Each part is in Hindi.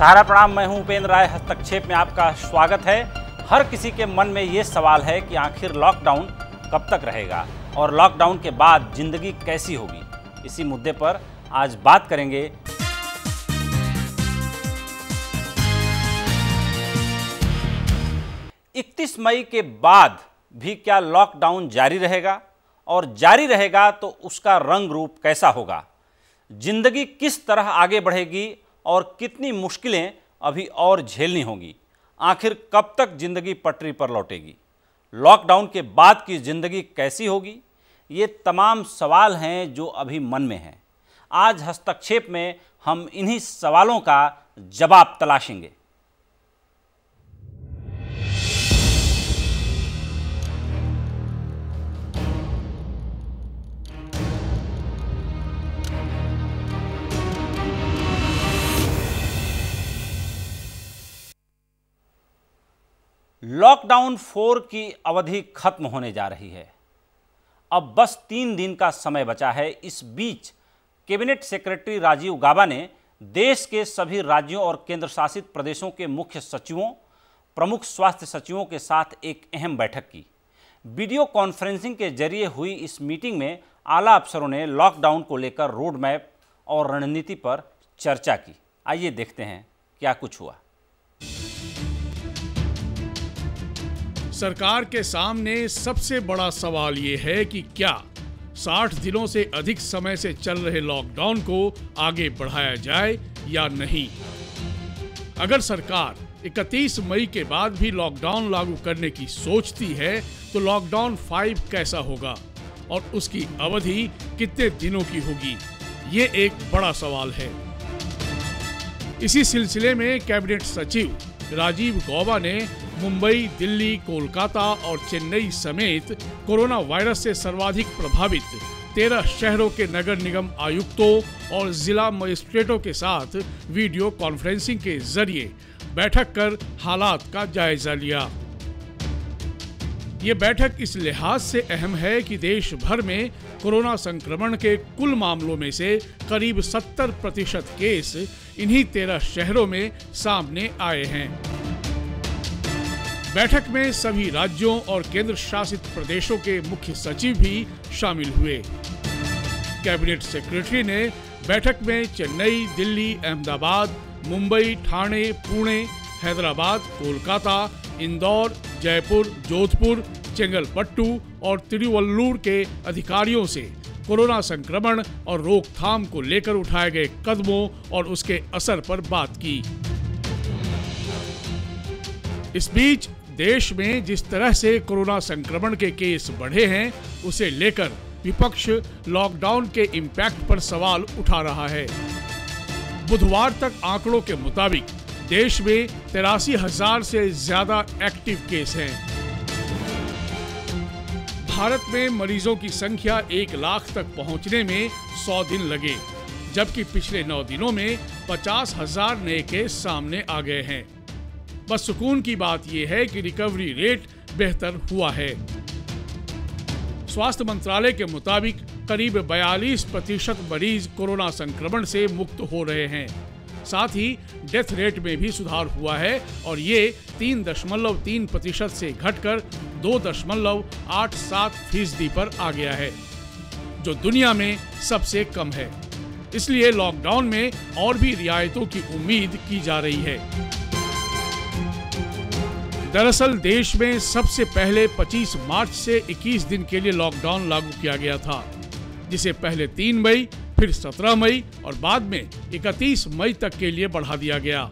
सहारा प्रणाम, मैं हूं उपेंद्र राय। हस्तक्षेप में आपका स्वागत है। हर किसी के मन में ये सवाल है कि आखिर लॉकडाउन कब तक रहेगा और लॉकडाउन के बाद जिंदगी कैसी होगी। इसी मुद्दे पर आज बात करेंगे। इकतीस मई के बाद भी क्या लॉकडाउन जारी रहेगा, और जारी रहेगा तो उसका रंग रूप कैसा होगा, जिंदगी किस तरह आगे बढ़ेगी और कितनी मुश्किलें अभी और झेलनी होगी। आखिर कब तक जिंदगी पटरी पर लौटेगी, लॉकडाउन के बाद की जिंदगी कैसी होगी, ये तमाम सवाल हैं जो अभी मन में हैं। आज हस्तक्षेप में हम इन्हीं सवालों का जवाब तलाशेंगे। लॉकडाउन 4 की अवधि खत्म होने जा रही है। अब बस 3 दिन का समय बचा है। इस बीच कैबिनेट सेक्रेटरी राजीव गाबा ने देश के सभी राज्यों और केंद्र शासित प्रदेशों के मुख्य सचिवों, प्रमुख स्वास्थ्य सचिवों के साथ एक अहम बैठक की। वीडियो कॉन्फ्रेंसिंग के जरिए हुई इस मीटिंग में आला अफसरों ने लॉकडाउन को लेकर रोड मैप और रणनीति पर चर्चा की। आइए देखते हैं क्या कुछ हुआ। सरकार के सामने सबसे बड़ा सवाल ये है कि क्या 60 दिनों से अधिक समय से चल रहे लॉकडाउन को आगे बढ़ाया जाए या नहीं। अगर सरकार 31 मई के बाद भी लॉकडाउन लागू करने की सोचती है तो लॉकडाउन 5 कैसा होगा और उसकी अवधि कितने दिनों की होगी, ये एक बड़ा सवाल है। इसी सिलसिले में कैबिनेट सचिव राजीव गौबा ने मुंबई, दिल्ली, कोलकाता और चेन्नई समेत कोरोना वायरस से सर्वाधिक प्रभावित 13 शहरों के नगर निगम आयुक्तों और जिला मजिस्ट्रेटों के साथ वीडियो कॉन्फ्रेंसिंग के जरिए बैठक कर हालात का जायजा लिया। ये बैठक इस लिहाज से अहम है कि देश भर में कोरोना संक्रमण के कुल मामलों में से करीब 70% केस इन्हीं 13 शहरों में सामने आए हैं। बैठक में सभी राज्यों और केंद्र शासित प्रदेशों के मुख्य सचिव भी शामिल हुए। कैबिनेट सेक्रेटरी ने बैठक में चेन्नई, दिल्ली, अहमदाबाद, मुंबई, ठाणे, पुणे, हैदराबाद, कोलकाता, इंदौर, जयपुर, जोधपुर, चेंगलपट्टू और तिरुवल्लुर के अधिकारियों से कोरोना संक्रमण और रोकथाम को लेकर उठाए गए कदमों और उसके असर पर बात की। इस बीच देश में जिस तरह से कोरोना संक्रमण के केस बढ़े हैं, उसे लेकर विपक्ष लॉकडाउन के इम्पैक्ट पर सवाल उठा रहा है। बुधवार तक आंकड़ों के मुताबिक देश में 83,000 से ज्यादा एक्टिव केस हैं। भारत में मरीजों की संख्या 1 लाख तक पहुंचने में 100 दिन लगे, जबकि पिछले 9 दिनों में 50,000 नए केस सामने आ गए हैं। बस सुकून की बात यह है कि रिकवरी रेट बेहतर हुआ है। स्वास्थ्य मंत्रालय के मुताबिक करीब 42% मरीज कोरोना संक्रमण से मुक्त हो रहे हैं। साथ ही डेथ रेट में भी सुधार हुआ है और ये 3.3% से घटकर 2.87% पर आ गया है, जो दुनिया में सबसे कम है। इसलिए लॉकडाउन में और भी रियायतों की उम्मीद की जा रही है। दरअसल देश में सबसे पहले 25 मार्च से 21 दिन के लिए लॉकडाउन लागू किया गया था, जिसे पहले 3 मई, फिर 17 मई और बाद में 31 मई तक के लिए बढ़ा दिया गया।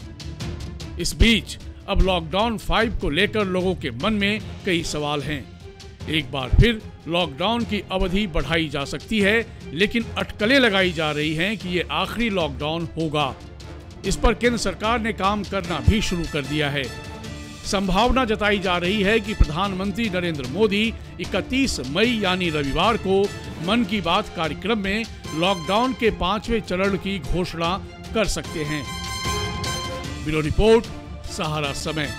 इस बीच अब लॉकडाउन 5 को लेकर लोगों के मन में कई सवाल हैं। एक बार फिर लॉकडाउन की अवधि बढ़ाई जा सकती है, लेकिन अटकलें लगाई जा रही हैं कि ये आखिरी लॉकडाउन होगा। इस पर केंद्र सरकार ने काम करना भी शुरू कर दिया है। संभावना जताई जा रही है कि प्रधानमंत्री नरेंद्र मोदी 31 मई यानी रविवार को मन की बात कार्यक्रम में लॉकडाउन के 5वें चरण की घोषणा कर सकते हैं। ब्यूरो रिपोर्ट, सहारा समय।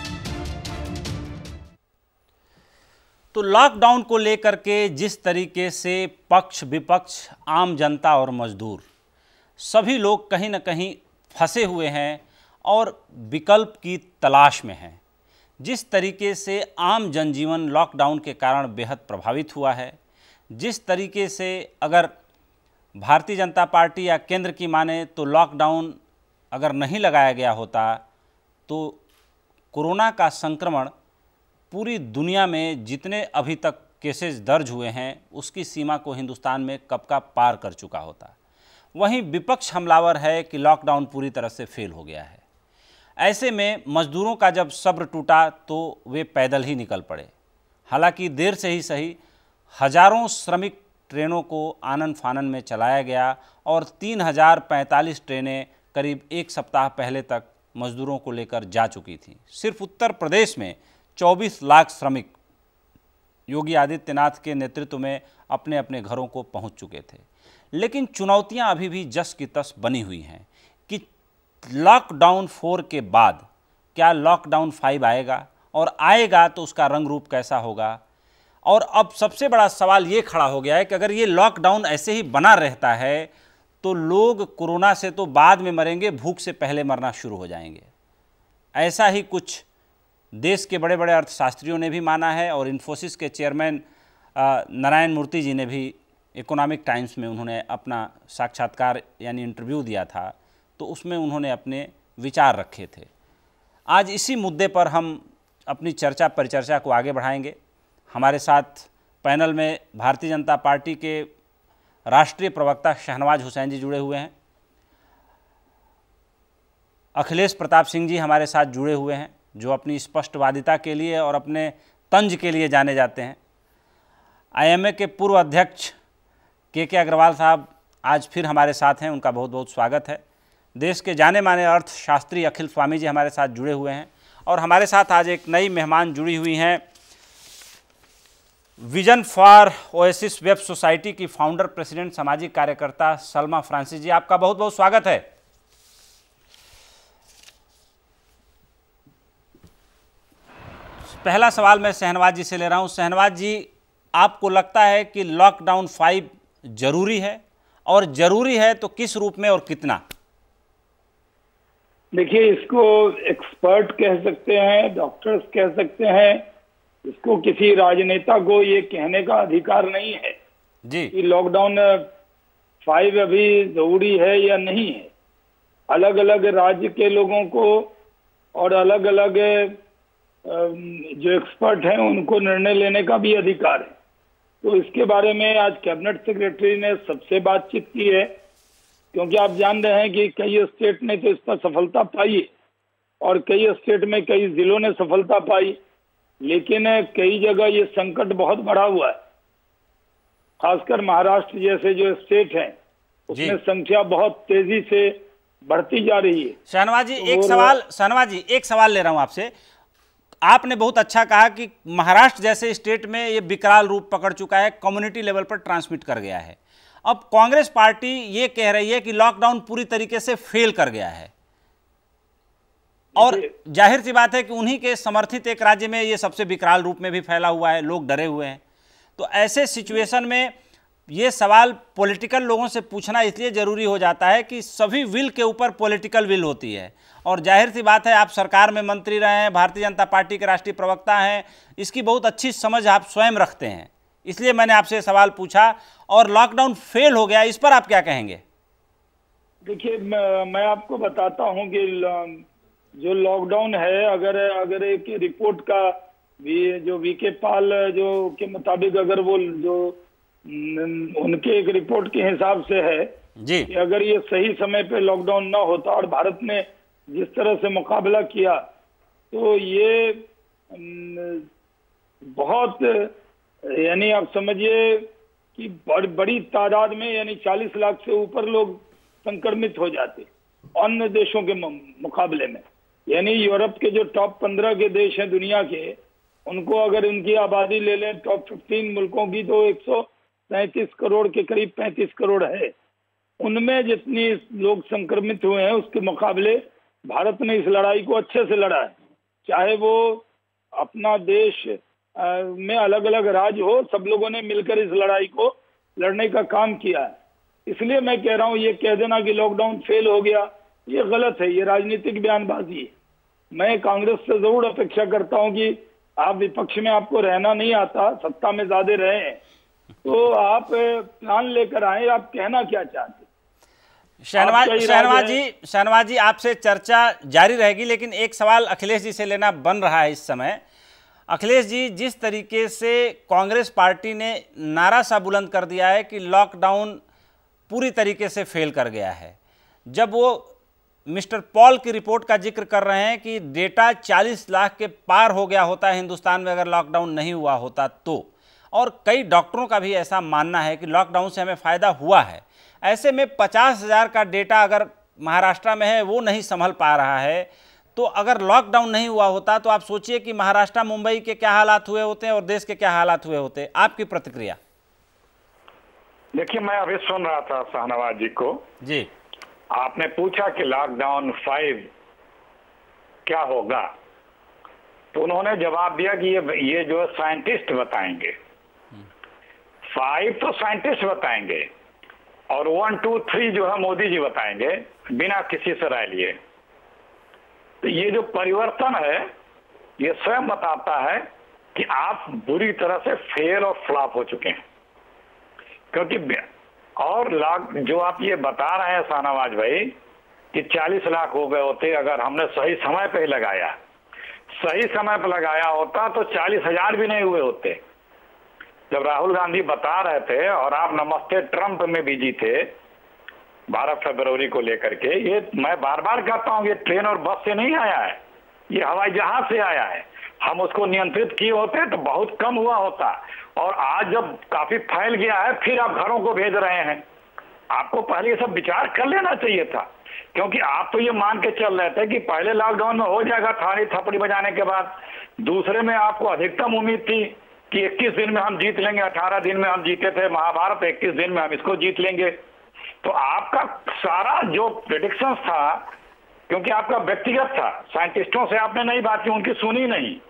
तो लॉकडाउन को लेकर के जिस तरीके से पक्ष विपक्ष, आम जनता और मजदूर सभी लोग कहीं ना कहीं फंसे हुए हैं और विकल्प की तलाश में हैं। जिस तरीके से आम जनजीवन लॉकडाउन के कारण बेहद प्रभावित हुआ है, जिस तरीके से अगर भारतीय जनता पार्टी या केंद्र की माने तो लॉकडाउन अगर नहीं लगाया गया होता तो कोरोना का संक्रमण पूरी दुनिया में जितने अभी तक केसेस दर्ज हुए हैं उसकी सीमा को हिंदुस्तान में कब का पार कर चुका होता। वहीं विपक्ष हमलावर है कि लॉकडाउन पूरी तरह से फेल हो गया है। ऐसे में मजदूरों का जब सब्र टूटा तो वे पैदल ही निकल पड़े। हालांकि देर से ही सही हजारों श्रमिक ट्रेनों को आनन फानन में चलाया गया और 3045 ट्रेनें करीब एक सप्ताह पहले तक मजदूरों को लेकर जा चुकी थी। सिर्फ उत्तर प्रदेश में 24 लाख श्रमिक योगी आदित्यनाथ के नेतृत्व में अपने अपने घरों को पहुंच चुके थे। लेकिन चुनौतियां अभी भी जस की तस बनी हुई हैं कि लॉकडाउन 4 के बाद क्या लॉकडाउन 5 आएगा, और आएगा तो उसका रंग रूप कैसा होगा। और अब सबसे बड़ा सवाल ये खड़ा हो गया है कि अगर ये लॉकडाउन ऐसे ही बना रहता है तो लोग कोरोना से तो बाद में मरेंगे, भूख से पहले मरना शुरू हो जाएंगे। ऐसा ही कुछ देश के बड़े बड़े अर्थशास्त्रियों ने भी माना है और इन्फोसिस के चेयरमैन नारायण मूर्ति जी ने भी इकोनॉमिक टाइम्स में उन्होंने अपना साक्षात्कार यानी इंटरव्यू दिया था, तो उसमें उन्होंने अपने विचार रखे थे। आज इसी मुद्दे पर हम अपनी चर्चा परिचर्चा को आगे बढ़ाएंगे। हमारे साथ पैनल में भारतीय जनता पार्टी के राष्ट्रीय प्रवक्ता शहनवाज हुसैन जी जुड़े हुए हैं, अखिलेश प्रताप सिंह जी हमारे साथ जुड़े हुए हैं जो अपनी स्पष्टवादिता के लिए और अपने तंज के लिए जाने जाते हैं। आईएमए के पूर्व अध्यक्ष के अग्रवाल साहब आज फिर हमारे साथ हैं, उनका बहुत बहुत स्वागत है। देश के जाने माने अर्थशास्त्री अखिल स्वामी जी हमारे साथ जुड़े हुए हैं और हमारे साथ आज एक नई मेहमान जुड़ी हुई हैं, vision for oasis web society की फाउंडर प्रेसिडेंट सामाजिक कार्यकर्ता सलमा फ्रांसिस जी। आपका बहुत बहुत स्वागत है। पहला सवाल मैं शहनवाज जी से ले रहा हूं। शहनवाज जी, आपको लगता है कि लॉकडाउन 5 जरूरी है, और जरूरी है तो किस रूप में और कितना? देखिए, इसको एक्सपर्ट कह सकते हैं, डॉक्टर्स कह सकते हैं, इसको किसी राजनेता को ये कहने का अधिकार नहीं है जी कि लॉकडाउन 5 अभी जरूरी है या नहीं है। अलग अलग राज्य के लोगों को और अलग अलग जो एक्सपर्ट हैं उनको निर्णय लेने का भी अधिकार है। तो इसके बारे में आज कैबिनेट सेक्रेटरी ने सबसे बातचीत की है, क्योंकि आप जान रहे हैं कि कई स्टेट ने तो इस पर सफलता पाई और कई स्टेट में कई जिलों ने सफलता पाई, लेकिन कई जगह ये संकट बहुत बढ़ा हुआ है। खासकर महाराष्ट्र जैसे जो स्टेट हैं उसमें संख्या बहुत तेजी से बढ़ती जा रही है। शहनवाज जी, एक सवाल ले रहा हूं आपसे। आपने बहुत अच्छा कहा कि महाराष्ट्र जैसे स्टेट में ये विकराल रूप पकड़ चुका है, कम्युनिटी लेवल पर ट्रांसमिट कर गया है। अब कांग्रेस पार्टी ये कह रही है कि लॉकडाउन पूरी तरीके से फेल कर गया है, और जाहिर सी बात है कि उन्हीं के समर्थित एक राज्य में ये सबसे विकराल रूप में भी फैला हुआ है, लोग डरे हुए हैं। तो ऐसे सिचुएशन में ये सवाल पॉलिटिकल लोगों से पूछना इसलिए जरूरी हो जाता है कि सभी विल के ऊपर पॉलिटिकल विल होती है, और जाहिर सी बात है आप सरकार में मंत्री रहे हैं, भारतीय जनता पार्टी के राष्ट्रीय प्रवक्ता हैं, इसकी बहुत अच्छी समझ आप स्वयं रखते हैं, इसलिए मैंने आपसे सवाल पूछा। और लॉकडाउन फेल हो गया, इस पर आप क्या कहेंगे? देखिए, मैं आपको बताता हूं कि जो लॉकडाउन है, अगर एक रिपोर्ट का जो वीके पाल जो के मुताबिक अगर वो जो उनके एक रिपोर्ट के हिसाब से है जी कि अगर ये सही समय पे लॉकडाउन ना होता और भारत ने जिस तरह से मुकाबला किया तो ये बहुत, यानी आप समझिए कि बड़ी तादाद में, यानी 40 लाख से ऊपर लोग संक्रमित हो जाते अन्य देशों के मुकाबले में। यानी यूरोप के जो टॉप 15 के देश हैं दुनिया के, उनको अगर उनकी आबादी ले लें टॉप 15 मुल्कों की, तो 137 करोड़ के करीब 35 करोड़ है। उनमें जितनी लोग संक्रमित हुए हैं उसके मुकाबले भारत ने इस लड़ाई को अच्छे से लड़ा है। चाहे वो अपना देश में अलग अलग राज्य हो, सब लोगों ने मिलकर इस लड़ाई को लड़ने का काम किया है। इसलिए मैं कह रहा हूँ, ये कह देना कि लॉकडाउन फेल हो गया ये गलत है, ये राजनीतिक बयानबाजी है। मैं कांग्रेस से जरूर अपेक्षा करता हूं कि आप विपक्ष में आपको रहना नहीं आता, सत्ता में ज्यादा रहे हैं, तो आप प्लान लेकर आए, आप कहना क्या चाहते? शहनवाज जी आपसे चर्चा जारी रहेगी, लेकिन एक सवाल अखिलेश जी से लेना बन रहा है इस समय। अखिलेश जी, जिस तरीके से कांग्रेस पार्टी ने नारा सा बुलंद कर दिया है कि लॉकडाउन पूरी तरीके से फेल कर गया है, जब वो मिस्टर पॉल की रिपोर्ट का जिक्र कर रहे हैं कि डेटा 40 लाख के पार हो गया होता है हिंदुस्तान में अगर लॉकडाउन नहीं हुआ होता तो, और कई डॉक्टरों का भी ऐसा मानना है कि लॉकडाउन से हमें फ़ायदा हुआ है। ऐसे में 50,000 का डेटा अगर महाराष्ट्र में है वो नहीं संभल पा रहा है, तो अगर लॉकडाउन नहीं हुआ होता तो आप सोचिए कि महाराष्ट्र, मुंबई के क्या हालात हुए होते हैं और देश के क्या हालात हुए होते। आपकी प्रतिक्रिया? देखिए, मैं अभी सुन रहा था शाहनवाज जी को जी। आपने पूछा कि लॉकडाउन 5 क्या होगा, तो उन्होंने जवाब दिया कि ये जो साइंटिस्ट बताएंगे। 5 तो साइंटिस्ट बताएंगे और 1, 2, 3 जो है मोदी जी बताएंगे बिना किसी से राय लिए। तो ये जो परिवर्तन है ये स्वयं बताता है कि आप बुरी तरह से फेल और फ्लॉप हो चुके हैं। क्योंकि और जो आप ये बता रहे हैं शाहनवाज भाई कि 40 लाख हो गए होते अगर हमने सही समय पे ही लगाया, सही समय पर लगाया होता तो 40,000 भी नहीं हुए होते। जब राहुल गांधी बता रहे थे और आप नमस्ते ट्रंप में बिजी थे 12 फरवरी को लेकर के, ये मैं बार बार कहता हूं ये ट्रेन और बस से नहीं आया है, ये हवाई जहाज से आया है। हम उसको नियंत्रित किए होते तो बहुत कम हुआ होता, और आज जब काफी फैल गया है फिर आप घरों को भेज रहे हैं। आपको पहले ये सब विचार कर लेना चाहिए था, क्योंकि आप तो ये मान के चल रहे थे कि पहले लॉकडाउन में हो जाएगा थाली थपड़ी बजाने के बाद, दूसरे में आपको अधिकतम उम्मीद थी कि 21 दिन में हम जीत लेंगे। 18 दिन में हम जीते थे महाभारत, 21 दिन में हम इसको जीत लेंगे। तो आपका सारा जो प्रेडिक्शन था, क्योंकि आपका व्यक्तिगत था, साइंटिस्टों से आपने नहीं बात की, उनकी सुनी नहीं।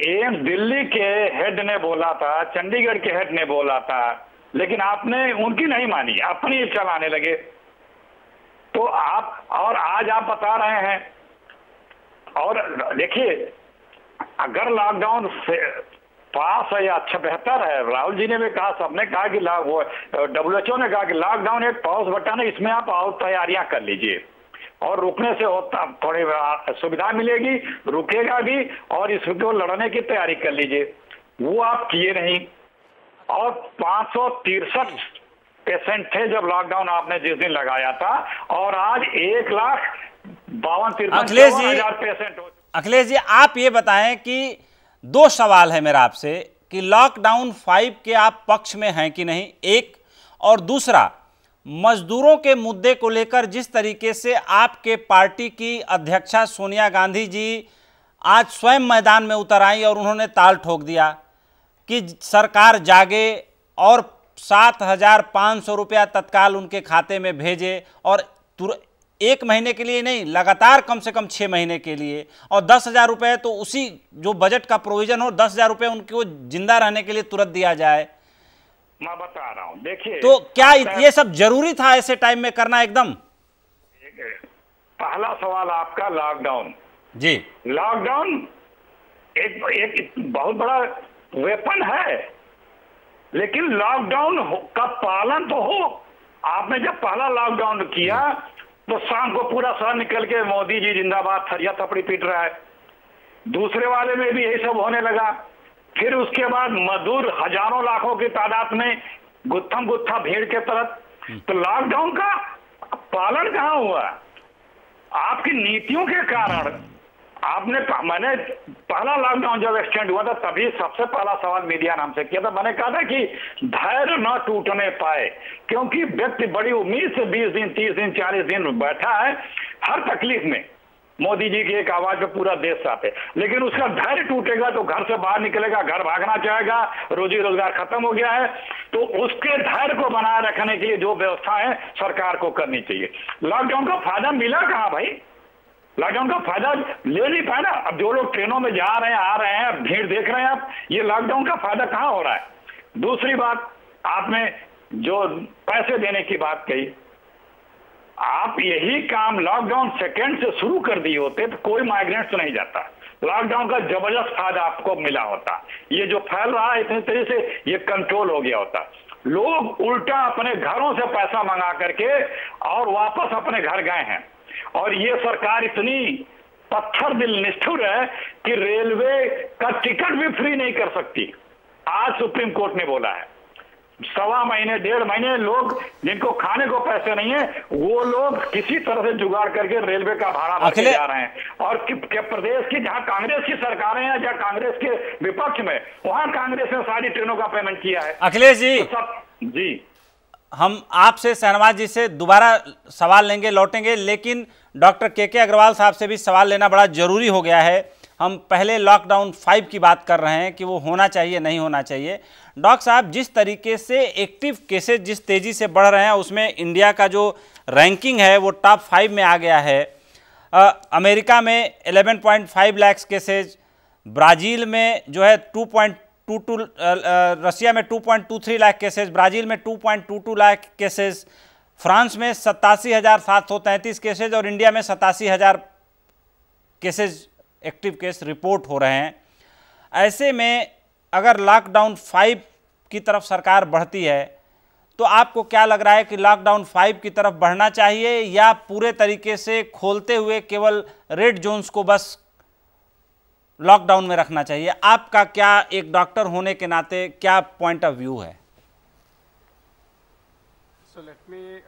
एम्स दिल्ली के हेड ने बोला था, चंडीगढ़ के हेड ने बोला था, लेकिन आपने उनकी नहीं मानी, अपनी चलाने लगे। तो आप और आज आप बता रहे हैं, और देखिए अगर लॉकडाउन पास है या अच्छा बेहतर है, राहुल जी ने भी कहा, सबने कहा कि WHO ने कहा कि लॉकडाउन एक पॉज बटन है, इसमें आप और तैयारियां कर लीजिए और रुकने से होता थोड़ी सुविधा मिलेगी, रुकेगा भी, और इसको लड़ने की तैयारी कर लीजिए। वो आप किए नहीं, और 563 पेशेंट थे जब लॉकडाउन आपने जिस दिन लगाया था, और आज 1,52,53,54,000 पेशेंट हो। अखिलेश जी, आप ये बताएं कि 2 सवाल है मेरा आपसे कि लॉकडाउन 5 के आप पक्ष में हैं कि नहीं, एक, और दूसरा मजदूरों के मुद्दे को लेकर जिस तरीके से आपके पार्टी की अध्यक्षा सोनिया गांधी जी आज स्वयं मैदान में उतर आई और उन्होंने ताल ठोक दिया कि सरकार जागे और 7,500 रुपया तत्काल उनके खाते में भेजे, और 1 महीने के लिए नहीं, लगातार कम से कम 6 महीने के लिए, और 10,000 रुपये तो उसी जो बजट का प्रोविजन हो, 10,000 रुपये उनको जिंदा रहने के लिए तुरंत दिया जाए। मैं बता रहा हूं, देखिए तो क्या ये सब जरूरी था ऐसे टाइम में करना? एकदम। पहला सवाल आपका लॉकडाउन जी, लॉकडाउन एक बहुत बड़ा वेपन है, लेकिन लॉकडाउन का पालन तो हो। आपने जब पहला लॉकडाउन किया तो शाम को पूरा शहर निकल के मोदी जी जिंदाबाद थरिया थपड़ी पीट रहा है, दूसरे वाले में भी यही सब होने लगा। फिर उसके बाद मजदूर हजारों लाखों की तादाद में गुत्थम गुत्था भीड़ के तरफ, तो लॉकडाउन का पालन कहां हुआ? आपकी नीतियों के कारण मैंने पहला लॉकडाउन जब एक्सटेंड हुआ था तभी सबसे पहला सवाल मीडिया ने हमसे किया था, मैंने कहा था कि धैर्य न टूटने पाए, क्योंकि व्यक्ति बड़ी उम्मीद से 20 दिन 30 दिन 40 दिन बैठा है, हर तकलीफ में मोदी जी की एक आवाज पे पूरा देश आते, लेकिन उसका धैर्य टूटेगा तो घर से बाहर निकलेगा, घर भागना चाहेगा, रोजी रोजगार खत्म हो गया है, तो उसके धैर्य को बनाए रखने के लिए जो व्यवस्था है सरकार को करनी चाहिए। लॉकडाउन का फायदा मिला कहां भाई? लॉकडाउन का फायदा ले नहीं पाया ना। अब जो लोग ट्रेनों में जा रहे हैं, आ रहे हैं, भीड़ देख रहे हैं आप, ये लॉकडाउन का फायदा कहां हो रहा है? दूसरी बात, आपने जो पैसे देने की बात कही, आप यही काम लॉकडाउन सेकेंड से शुरू कर दिए होते तो कोई माइग्रेंट तो नहीं जाता। लॉकडाउन का जबरदस्त फायदा आपको मिला होता। ये जो फैल रहा है इतने तरीके से ये कंट्रोल हो गया होता। लोग उल्टा अपने घरों से पैसा मंगा करके और वापस अपने घर गए हैं। और ये सरकार इतनी पत्थर दिल निष्ठुर है कि रेलवे का टिकट भी फ्री नहीं कर सकती। आज सुप्रीम कोर्ट ने बोला है 1.25 महीने 1.5 महीने लोग जिनको खाने को पैसे नहीं है वो लोग किसी तरह से जुगाड़ करके रेलवे का भाड़ा भर के जा रहे हैं। और प्रदेश की जहां कांग्रेस की सरकारें हैं, जहां कांग्रेस के विपक्ष में, वहां कांग्रेस ने सारी ट्रेनों का पेमेंट किया है। अखिलेश जी, तो सब जी हम आपसे शहनवाज जी से दोबारा सवाल लेंगे, लौटेंगे, लेकिन डॉक्टर के अग्रवाल साहब से भी सवाल लेना बड़ा जरूरी हो गया है। हम पहले लॉकडाउन 5 की बात कर रहे हैं कि वो होना चाहिए नहीं होना चाहिए। डॉक्टर साहब, जिस तरीके से एक्टिव केसेस जिस तेज़ी से बढ़ रहे हैं उसमें इंडिया का जो रैंकिंग है वो टॉप 5 में आ गया है। अमेरिका में 11.5 लाख केसेज, ब्राज़ील में जो है 2.22, रसिया में 2.23 लाख केसेज, ब्राज़ील में 2.22 लाख केसेज, फ्रांस में 87,733 केसेज और इंडिया में 87,000 केसेज एक्टिव केस रिपोर्ट हो रहे हैं। ऐसे में अगर लॉकडाउन 5 की तरफ सरकार बढ़ती है तो आपको क्या लग रहा है कि लॉकडाउन 5 की तरफ बढ़ना चाहिए या पूरे तरीके से खोलते हुए केवल रेड जोन्स को बस लॉकडाउन में रखना चाहिए? आपका क्या, एक डॉक्टर होने के नाते, क्या पॉइंट ऑफ व्यू है? So let me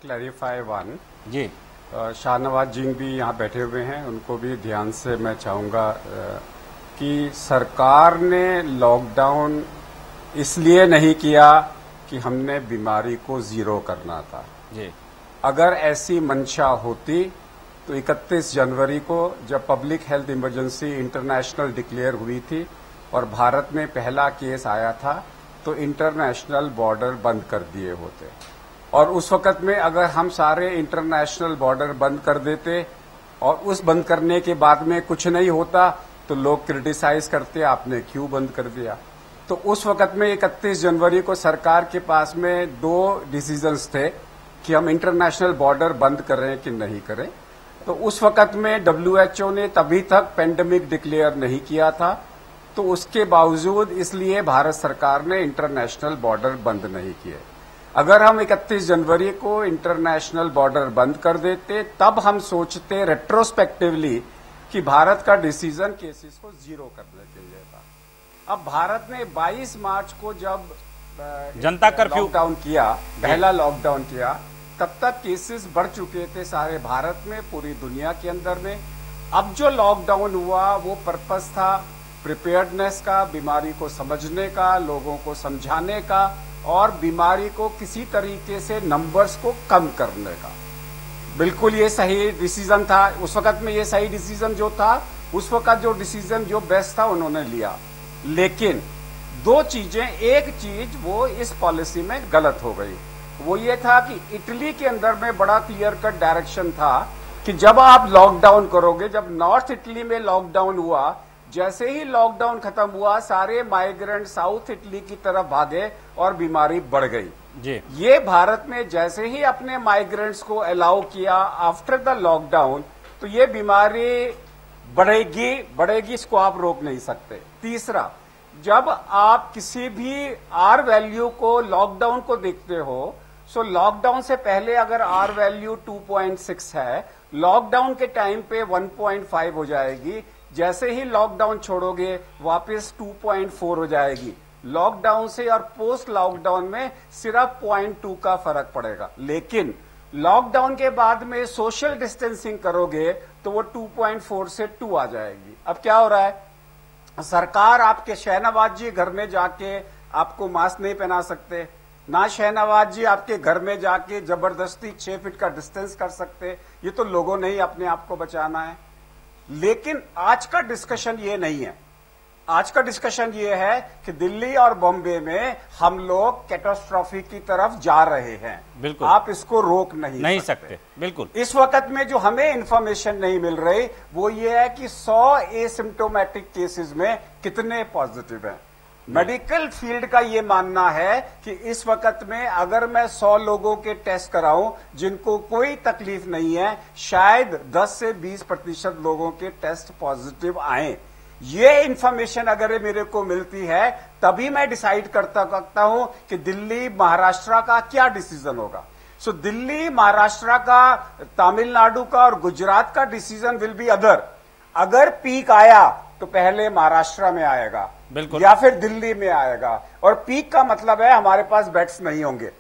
clarify one जी। शाहनवाज जी भी यहाँ बैठे हुए हैं, उनको भी ध्यान से मैं चाहूँगा कि सरकार ने लॉकडाउन इसलिए नहीं किया कि हमने बीमारी को जीरो करना था जी। अगर ऐसी मंशा होती तो 31 जनवरी को जब public health emergency international declare हुई थी और भारत में पहला केस आया था तो इंटरनेशनल बॉर्डर बंद कर दिए होते। और उस वक्त में अगर हम सारे इंटरनेशनल बॉर्डर बंद कर देते और उस बंद करने के बाद में कुछ नहीं होता तो लोग क्रिटिसाइज करते आपने क्यों बंद कर दिया। तो उस वक्त में 31 जनवरी को सरकार के पास में 2 डिसीजंस थे कि हम इंटरनेशनल बॉर्डर बंद करें कि नहीं करें। तो उस वक्त में WHO ने तभी तक पेंडेमिक डिक्लेयर नहीं किया था, तो उसके बावजूद इसलिए भारत सरकार ने इंटरनेशनल बॉर्डर बंद नहीं किए। अगर हम 31 जनवरी को इंटरनेशनल बॉर्डर बंद कर देते तब हम सोचते रेट्रोस्पेक्टिवली कि भारत का डिसीजन केसेस को जीरो करने के लिए था। अब भारत ने 22 मार्च को जब जनता कर्फ्यू लॉकडाउन किया, पहला लॉकडाउन किया, तब तक केसेस बढ़ चुके थे सारे भारत में, पूरी दुनिया के अंदर में। अब जो लॉकडाउन हुआ वो पर्पस था प्रिपेयर्डनेस का, बीमारी को समझने का, लोगों को समझाने का और बीमारी को किसी तरीके से नंबर्स को कम करने का। बिल्कुल ये सही डिसीजन था उस वक्त में। ये सही डिसीजन जो था उस वक्त, जो डिसीजन जो बेस्ट था उन्होंने लिया। लेकिन 2 चीजें, एक चीज वो इस पॉलिसी में गलत हो गई, वो ये था कि इटली के अंदर में बड़ा क्लियर कट डायरेक्शन था कि जब आप लॉकडाउन करोगे, जब नॉर्थ इटली में लॉकडाउन हुआ, जैसे ही लॉकडाउन खत्म हुआ सारे माइग्रेंट साउथ इटली की तरफ भागे और बीमारी बढ़ गई जी। ये भारत में जैसे ही अपने माइग्रेंट्स को अलाउ किया आफ्टर द लॉकडाउन तो ये बीमारी बढ़ेगी, इसको आप रोक नहीं सकते। तीसरा, जब आप किसी भी आर वैल्यू को, लॉकडाउन को देखते हो, सो लॉकडाउन से पहले अगर आर वैल्यू 2.6 है, लॉकडाउन के टाइम पे 1.5 हो जाएगी, जैसे ही लॉकडाउन छोड़ोगे वापस 2.4 हो जाएगी। लॉकडाउन से और पोस्ट लॉकडाउन में सिर्फ 0.2 का फर्क पड़ेगा। लेकिन लॉकडाउन के बाद में सोशल डिस्टेंसिंग करोगे तो वो 2.4 से 2 आ जाएगी। अब क्या हो रहा है, सरकार आपके शहनवाज जी घर में जाके आपको मास्क नहीं पहना सकते, ना शहनवाज जी आपके घर में जाके जबरदस्ती 6 फीट का डिस्टेंस कर सकते। ये तो लोगों ने ही अपने आप को बचाना है। लेकिन आज का डिस्कशन ये नहीं है। आज का डिस्कशन ये है कि दिल्ली और बॉम्बे में हम लोग कैटास्ट्रॉफी की तरफ जा रहे हैं। बिल्कुल, आप इसको रोक नहीं सकते। बिल्कुल। इस वक्त में जो हमें इंफॉर्मेशन नहीं मिल रही वो ये है कि 100 एसिम्प्टोमेटिक केसेस में कितने पॉजिटिव हैं। मेडिकल फील्ड का ये मानना है कि इस वक्त में अगर मैं 100 लोगों के टेस्ट कराऊं जिनको कोई तकलीफ नहीं है, शायद 10 से 20% लोगों के टेस्ट पॉजिटिव आए। ये इंफॉर्मेशन अगर मेरे को मिलती है तभी मैं डिसाइड करता सकता हूं कि दिल्ली महाराष्ट्र का क्या डिसीजन होगा। सो दिल्ली महाराष्ट्र का, तमिलनाडु का और गुजरात का डिसीजन विल बी अदर। अगर पीक आया तो पहले महाराष्ट्र में आएगा बिल्कुल, या फिर दिल्ली में आएगा। और पीक का मतलब है हमारे पास बेड्स नहीं होंगे।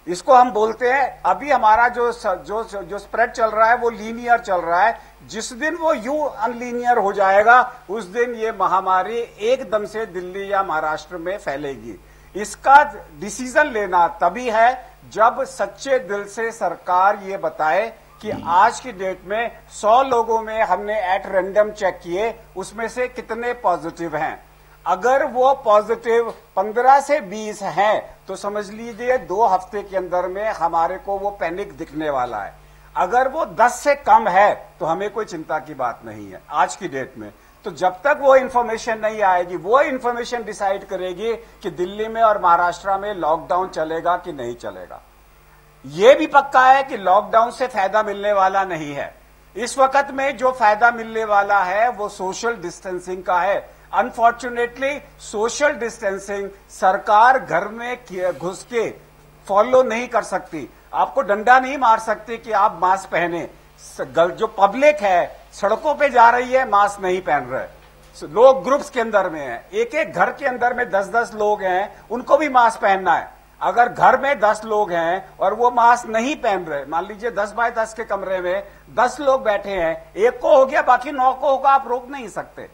इसको हम बोलते हैं अभी हमारा जो स्प्रेड चल रहा है वो लीनियर चल रहा है। जिस दिन वो यू अनलीनियर हो जाएगा उस दिन ये महामारी एकदम से दिल्ली या महाराष्ट्र में फैलेगी। इसका डिसीजन लेना तभी है जब सच्चे दिल से सरकार ये बताए कि आज की डेट में 100 लोगों में हमने एट रैंडम चेक किए, उसमें से कितने पॉजिटिव हैं। अगर वो पॉजिटिव 15 से 20 हैं तो समझ लीजिए 2 हफ्ते के अंदर में हमारे को वो पैनिक दिखने वाला है। अगर वो 10 से कम है तो हमें कोई चिंता की बात नहीं है आज की डेट में। तो जब तक वो इन्फॉर्मेशन नहीं आएगी, वो इन्फॉर्मेशन डिसाइड करेगी कि दिल्ली में और महाराष्ट्र में लॉकडाउन चलेगा कि नहीं चलेगा। ये भी पक्का है कि लॉकडाउन से फायदा मिलने वाला नहीं है। इस वक्त में जो फायदा मिलने वाला है वो सोशल डिस्टेंसिंग का है। अनफॉर्चुनेटली सोशल डिस्टेंसिंग सरकार घर में घुस के फॉलो नहीं कर सकती। आपको डंडा नहीं मार सकती कि आप मास्क पहने। जो पब्लिक है सड़कों पे जा रही है, मास्क नहीं पहन रहे। लोग ग्रुप्स के अंदर में हैं, एक एक घर के अंदर में 10-10 लोग हैं, उनको भी मास्क पहनना है। अगर घर में 10 लोग हैं और वो मास्क नहीं पहन रहे, मान लीजिए 10 बाय 10 के कमरे में 10 लोग बैठे हैं, एक को हो गया बाकी 9 को होगा, आप रोक नहीं सकते।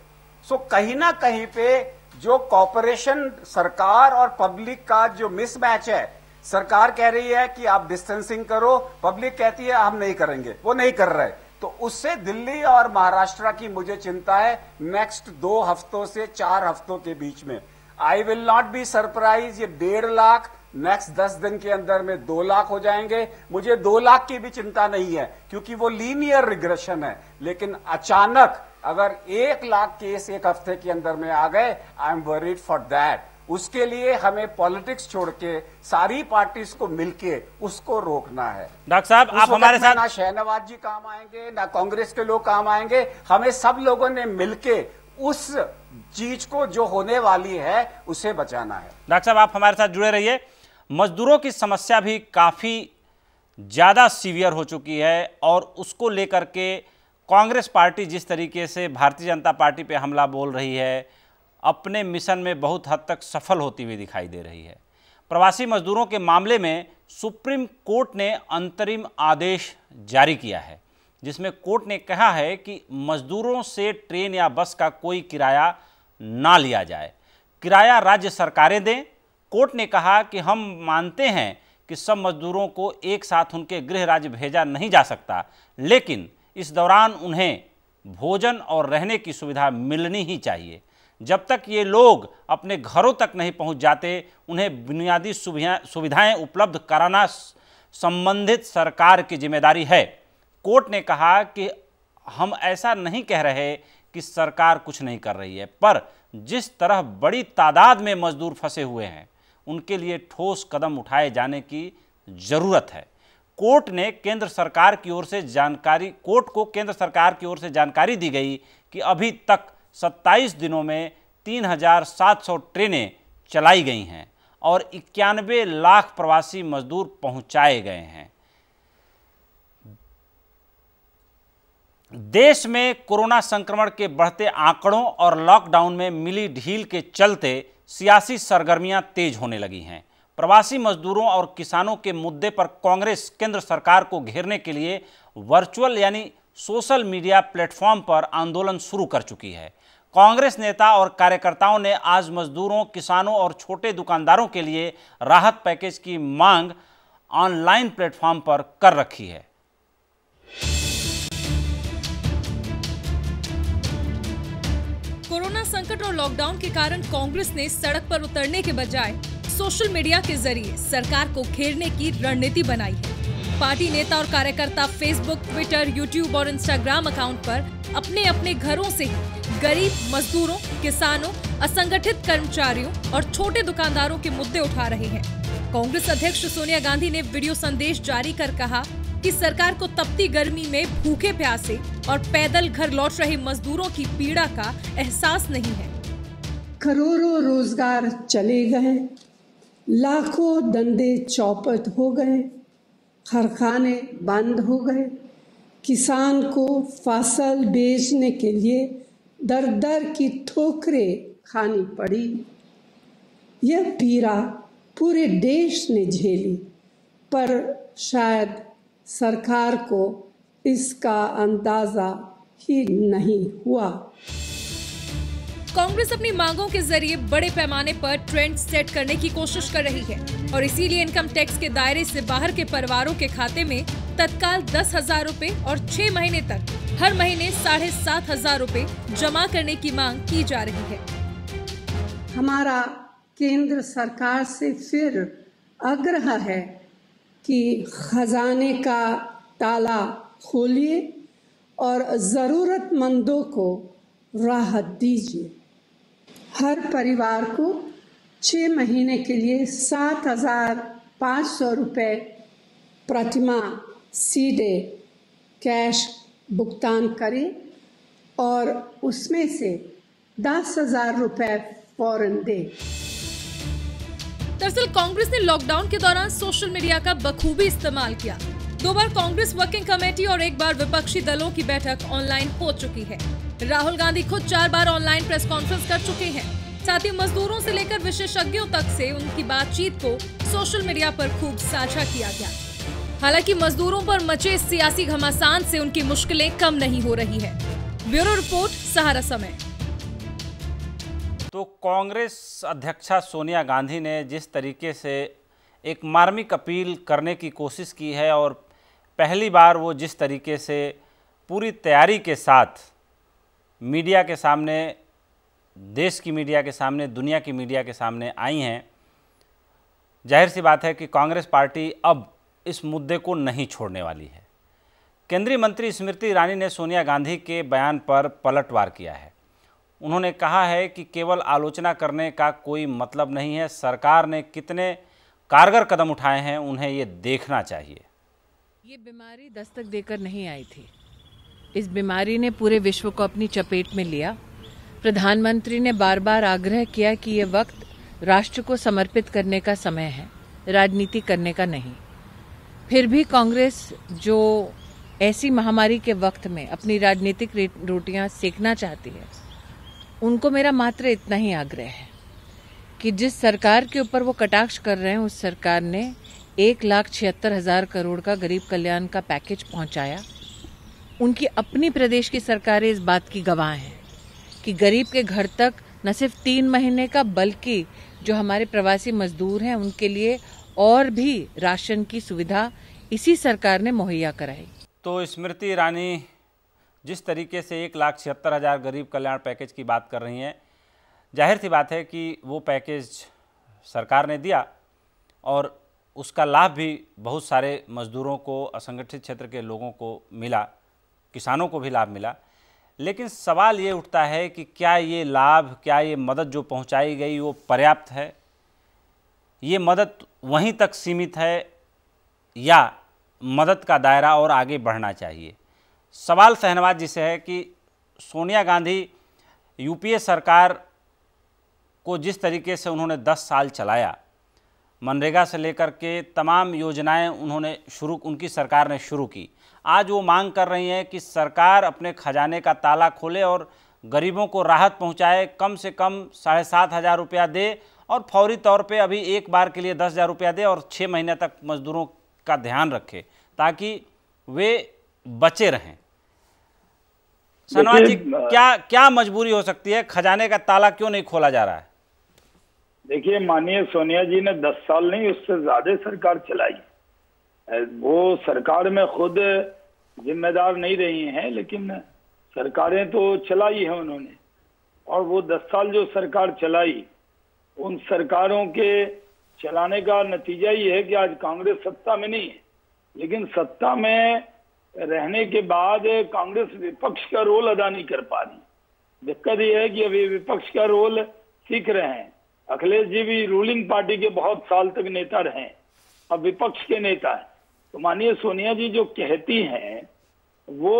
सो कहीं ना कहीं पे जो कॉपरेशन सरकार और पब्लिक का जो मिसमैच है, सरकार कह रही है कि आप डिस्टेंसिंग करो, पब्लिक कहती है हम नहीं करेंगे, वो नहीं कर रहे। तो उससे दिल्ली और महाराष्ट्र की मुझे चिंता है नेक्स्ट 2 हफ्तों से 4 हफ्तों के बीच में। I will not be surprise ये 1.5 लाख नेक्स्ट 10 दिन के अंदर में 2 लाख हो जाएंगे। मुझे 2 लाख की भी चिंता नहीं है क्योंकि वो लीनियर रिग्रेशन है। लेकिन अचानक अगर 1 लाख केस 1 हफ्ते के अंदर में आ गए, I am worried for that. उसके लिए हमें पॉलिटिक्स छोड़ के सारी पार्टीज को मिलके उसको रोकना है। डॉक्टर साहब आप हमारे साथ, ना शहनवाज जी काम आएंगे ना कांग्रेस के लोग काम आएंगे, हमें सब लोगों ने मिलके उस चीज को जो होने वाली है उसे बचाना है। डॉक्टर साहब आप हमारे साथ जुड़े रहिए। मजदूरों की समस्या भी काफी ज्यादा सीवियर हो चुकी है और उसको लेकर के कांग्रेस पार्टी जिस तरीके से भारतीय जनता पार्टी पे हमला बोल रही है, अपने मिशन में बहुत हद तक सफल होती हुई दिखाई दे रही है। प्रवासी मजदूरों के मामले में सुप्रीम कोर्ट ने अंतरिम आदेश जारी किया है जिसमें कोर्ट ने कहा है कि मजदूरों से ट्रेन या बस का कोई किराया ना लिया जाए, किराया राज्य सरकारें दें। कोर्ट ने कहा कि हम मानते हैं कि सब मजदूरों को एक साथ उनके गृह राज्य भेजा नहीं जा सकता, लेकिन इस दौरान उन्हें भोजन और रहने की सुविधा मिलनी ही चाहिए। जब तक ये लोग अपने घरों तक नहीं पहुंच जाते, उन्हें बुनियादी सुविधाएं उपलब्ध कराना संबंधित सरकार की जिम्मेदारी है। कोर्ट ने कहा कि हम ऐसा नहीं कह रहे कि सरकार कुछ नहीं कर रही है, पर जिस तरह बड़ी तादाद में मजदूर फंसे हुए हैं उनके लिए ठोस कदम उठाए जाने की जरूरत है। कोर्ट को केंद्र सरकार की ओर से जानकारी दी गई कि अभी तक 27 दिनों में 3,700 ट्रेनें चलाई गई हैं और 91 लाख प्रवासी मजदूर पहुंचाए गए हैं। देश में कोरोना संक्रमण के बढ़ते आंकड़ों और लॉकडाउन में मिली ढील के चलते सियासी सरगर्मियां तेज होने लगी हैं। प्रवासी मजदूरों और किसानों के मुद्दे पर कांग्रेस केंद्र सरकार को घेरने के लिए वर्चुअल यानी सोशल मीडिया प्लेटफॉर्म पर आंदोलन शुरू कर चुकी है। कांग्रेस नेता और कार्यकर्ताओं ने आज मजदूरों, किसानों और छोटे दुकानदारों के लिए राहत पैकेज की मांग ऑनलाइन प्लेटफॉर्म पर कर रखी है। कोरोना संकट और लॉकडाउन के कारण कांग्रेस ने सड़क पर उतरने के बजाय सोशल मीडिया के जरिए सरकार को घेरने की रणनीति बनाई है। पार्टी नेता और कार्यकर्ता फेसबुक, ट्विटर, यूट्यूब और इंस्टाग्राम अकाउंट पर अपने अपने घरों से ही गरीब, मजदूरों, किसानों, असंगठित कर्मचारियों और छोटे दुकानदारों के मुद्दे उठा रहे हैं। कांग्रेस अध्यक्ष सोनिया गांधी ने वीडियो संदेश जारी कर कहा कि सरकार को तपती गर्मी में भूखे प्यासे और पैदल घर लौट रहे मजदूरों की पीड़ा का एहसास नहीं है। करोड़ों रोजगार चले गए, लाखों धंधे चौपट हो गए, कारखाने बंद हो गए, किसान को फसल बेचने के लिए दर दर की ठोकरें खानी पड़ी। यह पीड़ा पूरे देश ने झेली, पर शायद सरकार को इसका अंदाजा ही नहीं हुआ। कांग्रेस अपनी मांगों के जरिए बड़े पैमाने पर ट्रेंड सेट करने की कोशिश कर रही है और इसीलिए इनकम टैक्स के दायरे से बाहर के परिवारों के खाते में तत्काल 10,000 रुपए और 6 महीने तक हर महीने 7,500 रुपए जमा करने की मांग की जा रही है। हमारा केंद्र सरकार से फिर आग्रह है कि खजाने का ताला खोलिए और जरूरतमंदों को राहत दीजिए। हर परिवार को 6 महीने के लिए 7,500 रुपये प्रतिमाह सीधे कैश भुगतान करें और उसमें से 10,000 रुपये फौरन दें। दरअसल कांग्रेस ने लॉकडाउन के दौरान सोशल मीडिया का बखूबी इस्तेमाल किया। 2 बार कांग्रेस वर्किंग कमेटी और 1 बार विपक्षी दलों की बैठक ऑनलाइन हो चुकी है। राहुल गांधी खुद 4 बार ऑनलाइन प्रेस कॉन्फ्रेंस कर चुके हैं। साथ ही मजदूरों से लेकर विशेषज्ञों तक से उनकी बातचीत को सोशल मीडिया पर खूब साझा किया गया। हालांकि मजदूरों पर मचे सियासी घमासान से उनकी मुश्किलें कम नहीं हो रही है। ब्यूरो रिपोर्ट, सहारा समय। तो कांग्रेस अध्यक्षा सोनिया गांधी ने जिस तरीके से एक मार्मिक अपील करने की कोशिश की है और पहली बार वो जिस तरीके से पूरी तैयारी के साथ मीडिया के सामने, देश की मीडिया के सामने, दुनिया की मीडिया के सामने आई हैं, जाहिर सी बात है कि कांग्रेस पार्टी अब इस मुद्दे को नहीं छोड़ने वाली है। केंद्रीय मंत्री स्मृति ईरानी ने सोनिया गांधी के बयान पर पलटवार किया है। उन्होंने कहा है कि केवल आलोचना करने का कोई मतलब नहीं है, सरकार ने कितने कारगर कदम उठाए हैं उन्हें ये देखना चाहिए। ये बीमारी दस्तक देकर नहीं आई थी। इस बीमारी ने पूरे विश्व को अपनी चपेट में लिया। प्रधानमंत्री ने बार बार आग्रह किया कि ये वक्त राष्ट्र को समर्पित करने का समय है, राजनीति करने का नहीं। फिर भी कांग्रेस जो ऐसी महामारी के वक्त में अपनी राजनीतिक रोटियां सेकना चाहती है, उनको मेरा मात्र इतना ही आग्रह है कि जिस सरकार के ऊपर वो कटाक्ष कर रहे हैं, उस सरकार ने 1,76,000 करोड़ का गरीब कल्याण का पैकेज पहुंचाया। उनकी अपनी प्रदेश की सरकारें इस बात की गवाह हैं कि गरीब के घर तक न सिर्फ 3 महीने का, बल्कि जो हमारे प्रवासी मजदूर हैं उनके लिए और भी राशन की सुविधा इसी सरकार ने मुहैया कराई। तो स्मृति ईरानी जिस तरीके से 1,76,000 गरीब कल्याण पैकेज की बात कर रही हैं, जाहिर सी बात है कि वो पैकेज सरकार ने दिया और उसका लाभ भी बहुत सारे मजदूरों को, असंगठित क्षेत्र के लोगों को मिला, किसानों को भी लाभ मिला। लेकिन सवाल ये उठता है कि क्या ये लाभ, क्या ये मदद जो पहुंचाई गई वो पर्याप्त है? ये मदद वहीं तक सीमित है या मदद का दायरा और आगे बढ़ना चाहिए? सवाल शहनवाज जिसे है कि सोनिया गांधी यूपीए सरकार को जिस तरीके से उन्होंने 10 साल चलाया, मनरेगा से लेकर के तमाम योजनाएं उनकी सरकार ने शुरू की। आज वो मांग कर रही हैं कि सरकार अपने खजाने का ताला खोले और गरीबों को राहत पहुंचाए, कम से कम 7,500 रुपया दे और फौरी तौर पे अभी एक बार के लिए 10,000 रुपया दे और 6 महीने तक मजदूरों का ध्यान रखे ताकि वे बचे रहें। सनवाज जी, क्या मजबूरी हो सकती है? खजाने का ताला क्यों नहीं खोला जा रहा है? देखिए, माननीय सोनिया जी ने 10 साल नहीं, उससे ज्यादा सरकार चलाई। वो सरकार में खुद जिम्मेदार नहीं रही हैं, लेकिन सरकारें तो चलाई है उन्होंने। और वो 10 साल जो सरकार चलाई, उन सरकारों के चलाने का नतीजा ये है कि आज कांग्रेस सत्ता में नहीं है। लेकिन सत्ता में रहने के बाद कांग्रेस विपक्ष का रोल अदा नहीं कर पा रही। दिक्कत यह है कि अभी विपक्ष का रोल सीख रहे हैं। अखिलेश जी भी रूलिंग पार्टी के बहुत साल तक नेता रहे, अब विपक्ष के नेता हैं। तो माननीय सोनिया जी जो कहती हैं वो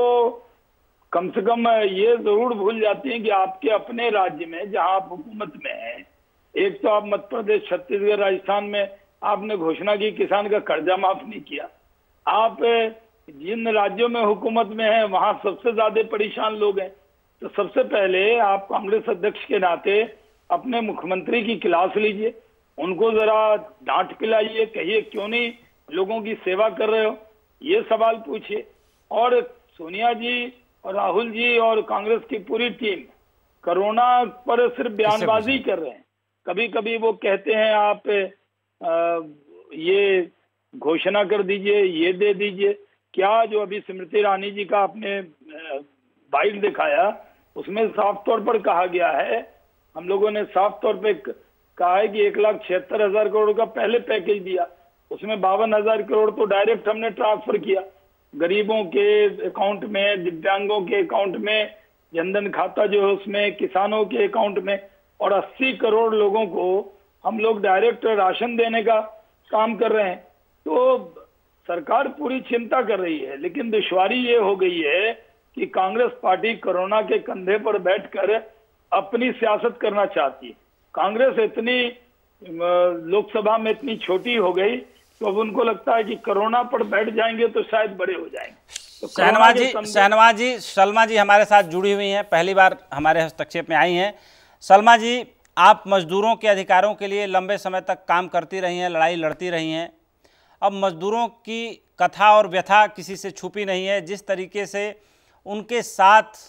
कम से कम ये जरूर भूल जाती हैं कि आपके अपने राज्य में जहां आप हुकूमत में हैं, एक तो आप मध्य प्रदेश, छत्तीसगढ़, राजस्थान में आपने घोषणा की किसान का कर्जा माफ नहीं किया। आप जिन राज्यों में हुकूमत में हैं वहां सबसे ज्यादा परेशान लोग हैं। तो सबसे पहले आप कांग्रेस अध्यक्ष के नाते अपने मुख्यमंत्री की क्लास लीजिए, उनको जरा डांट पिलाइए, कहिए क्यों नहीं लोगों की सेवा कर रहे हो, ये सवाल पूछिए। और सोनिया जी और राहुल जी और कांग्रेस की पूरी टीम कोरोना पर सिर्फ बयानबाजी कर रहे हैं। कभी कभी वो कहते हैं आप ये घोषणा कर दीजिए, ये दे दीजिए। क्या जो अभी स्मृति ईरानी जी का आपने बाइट दिखाया उसमें साफ तौर पर कहा गया है, हम लोगों ने साफ तौर पे कहा है कि 1,76,000 करोड़ का पहले पैकेज दिया, उसमें 52,000 करोड़ तो डायरेक्ट हमने ट्रांसफर किया गरीबों के अकाउंट में, दिव्यांगों के अकाउंट में, जनधन खाता जो है उसमें, किसानों के अकाउंट में, और 80 करोड़ लोगों को हम लोग डायरेक्ट राशन देने का काम कर रहे हैं। तो सरकार पूरी चिंता कर रही है, लेकिन दुश्वारी ये हो गई है कि कांग्रेस पार्टी कोरोना के कंधे पर बैठकर अपनी सियासत करना चाहती है। कांग्रेस इतनी लोकसभा में इतनी छोटी हो गई तो अब उनको लगता है कि कोरोना पर बैठ जाएंगे तो शायद बड़े हो जाएंगे। तो सलमा जी हमारे साथ जुड़ी हुई हैं, पहली बार हमारे हस्तक्षेप में आई हैं। सलमा जी, आप मजदूरों के अधिकारों के लिए लंबे समय तक काम करती रही हैं, लड़ाई लड़ती रही हैं। अब मजदूरों की कथा और व्यथा किसी से छुपी नहीं है। जिस तरीके से उनके साथ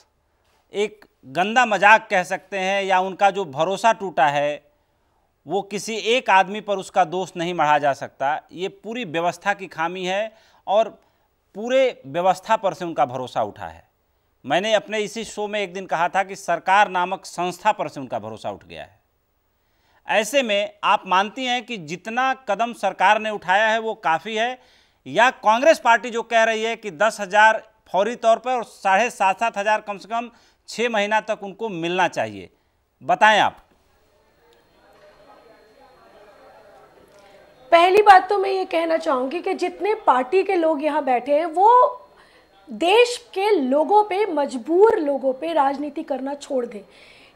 एक गंदा मजाक कह सकते हैं या उनका जो भरोसा टूटा है वो किसी एक आदमी पर उसका दोष नहीं मढ़ा जा सकता। ये पूरी व्यवस्था की खामी है और पूरे व्यवस्था पर से उनका भरोसा उठा है। मैंने अपने इसी शो में एक दिन कहा था कि सरकार नामक संस्था पर से उनका भरोसा उठ गया है। ऐसे में आप मानती हैं कि जितना कदम सरकार ने उठाया है वो काफ़ी है, या कांग्रेस पार्टी जो कह रही है कि 10,000 फौरी तौर पर और 7,500 कम से कम 6 महीना तक उनको मिलना चाहिए? बताएं आप। पहली बात तो मैं ये कहना चाहूंगी कि जितने पार्टी के लोग यहाँ बैठे हैं वो देश के लोगों पे, मजबूर लोगों पे राजनीति करना छोड़ दें।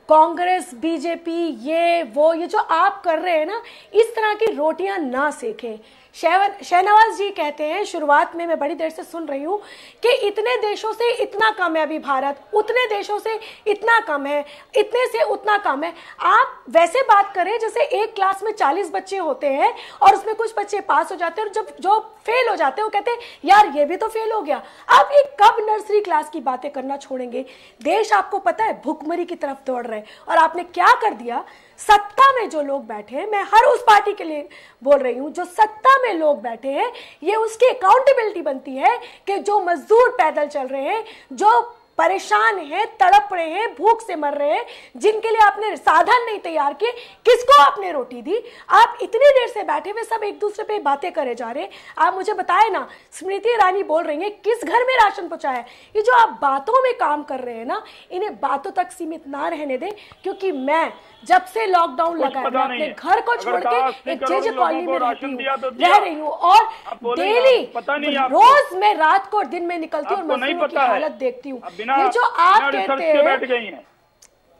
कांग्रेस, बीजेपी, ये जो आप कर रहे हैं ना, इस तरह की रोटियां ना सेकें। शहनवाज जी कहते हैं, शुरुआत में मैं बड़ी देर से सुन रही हूं कि इतने देशों से इतना कम है अभी भारत, उतने देशों से इतना कम है, इतने से उतना कम है। आप वैसे बात करें जैसे एक क्लास में 40 बच्चे होते हैं और उसमें कुछ बच्चे पास हो जाते हैं और जब जो फेल हो जाते हैं वो कहते हैं यार ये भी तो फेल हो गया। आप ये कब नर्सरी क्लास की बातें करना छोड़ेंगे? देश आपको पता है भुखमरी की तरफ दौड़ रहा है और आपने क्या कर दिया? सत्ता में जो लोग बैठे हैं, मैं हर उस पार्टी के लिए बोल रही हूं, जो सत्ता में लोग बैठे हैं, ये उसकी अकाउंटेबिलिटी बनती है कि जो मजदूर पैदल चल रहे हैं, जो परेशान हैं, तड़प रहे हैं, भूख से मर रहे हैं, जिनके लिए आपने साधन नहीं तैयार किए, किसको आपने रोटी दी? आप इतनी देर से बैठे हुए सब एक दूसरे पे बातें करे जा रहे हैं। आप मुझे बताएं ना, स्मृति ईरानी बोल रही है किस घर में राशन पहुंचाया? ये जो आप बातों में काम कर रहे हैं ना, इन्हें बातों तक सीमित ना रहने दें, क्योंकि मैं जब से लॉकडाउन लगा है, मैं अपने घर को छोड़ के एक जेजे कॉलोनी में रह रही हूँ और डेली रोज मैं रात को और दिन में निकलती हूँ और मजदूरों की हालत देखती हूँ। ये जो आप कहते हैं,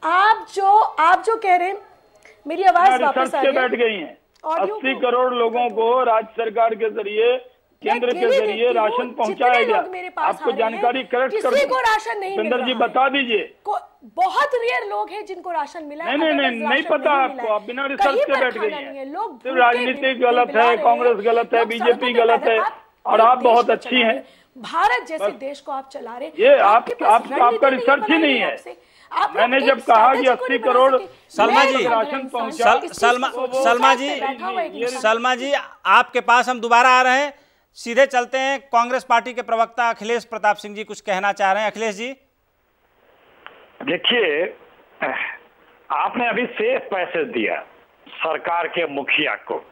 आप जो कह रहे हैं, मेरी आवाज वापस आ रही है, बैठ गई हैं। 80 करोड़ लोगों को राज्य सरकार के जरिए, केंद्र के जरिए राशन पहुंचाया गया। आपको जानकारी करेक्ट कर, किसी को राशन नहीं मिल रहा जी बता दीजिए। बहुत रेयर लोग हैं जिनको राशन मिला है। नहीं पता आपको, आप बिना रिसर्च के बैठ गई हैं। सिर्फ राजनीति गलत है, कांग्रेस गलत है, बीजेपी गलत है और आप बहुत अच्छी हैं। भारत जैसे देश को आप चला रहे, ये आपका रिसर्च ही नहीं है। मैंने जब कहा कि 80 करोड़ सलमा जी, राशन पहुंचा, सलमा जी आपके पास हम दोबारा आ रहे हैं, सीधे चलते हैं। कांग्रेस पार्टी के प्रवक्ता अखिलेश प्रताप सिंह जी कुछ कहना चाह रहे हैं। अखिलेश जी, देखिए, आपने अभी सेफ पैसेज दिया सरकार के मुखिया को,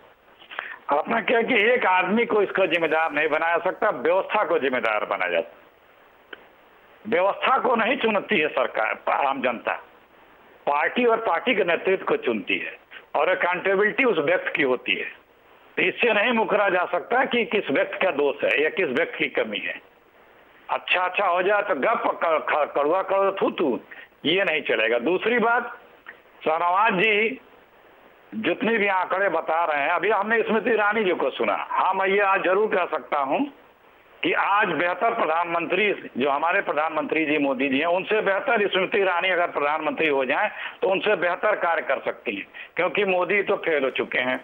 अपना क्या कि एक आदमी को इसका जिम्मेदार नहीं बनाया सकता, व्यवस्था को जिम्मेदार बनाया जाता। व्यवस्था को नहीं चुनती है सरकार, आम जनता पार्टी और पार्टी के नेतृत्व को चुनती है, और अकाउंटेबिलिटी उस व्यक्ति की होती है। तो इससे नहीं मुकरा जा सकता कि किस व्यक्ति का दोष है या किस व्यक्ति की कमी है। अच्छा हो जाए तो गप, कड़वा करो थू, ये नहीं चलेगा। दूसरी बात, शाहनवाज जी जितने भी आंकड़े बता रहे हैं, अभी हमने स्मृति ईरानी जी को सुना। हाँ, मैं ये आज जरूर कह सकता हूं कि आज बेहतर प्रधानमंत्री जो हमारे प्रधानमंत्री जी मोदी जी हैं, उनसे बेहतर स्मृति ईरानी अगर प्रधानमंत्री हो जाएं तो उनसे बेहतर कार्य कर सकती हैं, क्योंकि मोदी तो फेल हो चुके हैं।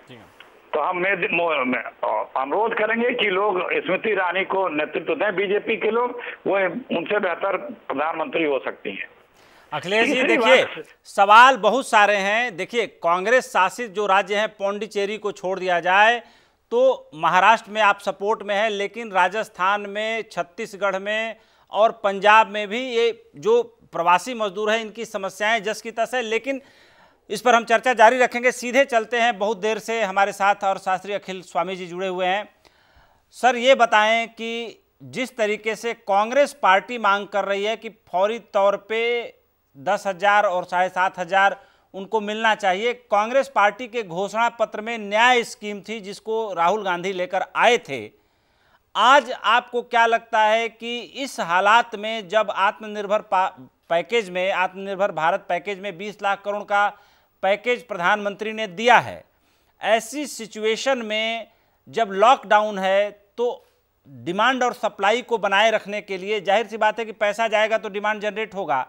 तो हम अनुरोध करेंगे कि लोग स्मृति ईरानी को नेतृत्व दें, बीजेपी के लोग, वो उनसे बेहतर प्रधानमंत्री हो सकती हैं। अखिलेश जी देखिए, सवाल बहुत सारे हैं। देखिए, कांग्रेस शासित जो राज्य हैं, पौंडीचेरी को छोड़ दिया जाए तो महाराष्ट्र में आप सपोर्ट में है, लेकिन राजस्थान में, छत्तीसगढ़ में और पंजाब में भी ये जो प्रवासी मजदूर हैं, इनकी समस्याएं जस की तस है। लेकिन इस पर हम चर्चा जारी रखेंगे। सीधे चलते हैं, बहुत देर से हमारे साथ और शास्त्री अखिल स्वामी जी जुड़े हुए हैं। सर, ये बताएं कि जिस तरीके से कांग्रेस पार्टी मांग कर रही है कि फौरी तौर पे 10,000 और 7,500 उनको मिलना चाहिए, कांग्रेस पार्टी के घोषणा पत्र में न्याय स्कीम थी जिसको राहुल गांधी लेकर आए थे। आज आपको क्या लगता है कि इस हालात में जब आत्मनिर्भर पैकेज में, आत्मनिर्भर भारत पैकेज में 20 लाख करोड़ का पैकेज प्रधानमंत्री ने दिया है, ऐसी सिचुएशन में जब लॉकडाउन है तो डिमांड और सप्लाई को बनाए रखने के लिए जाहिर सी बात है कि पैसा जाएगा तो डिमांड जनरेट होगा,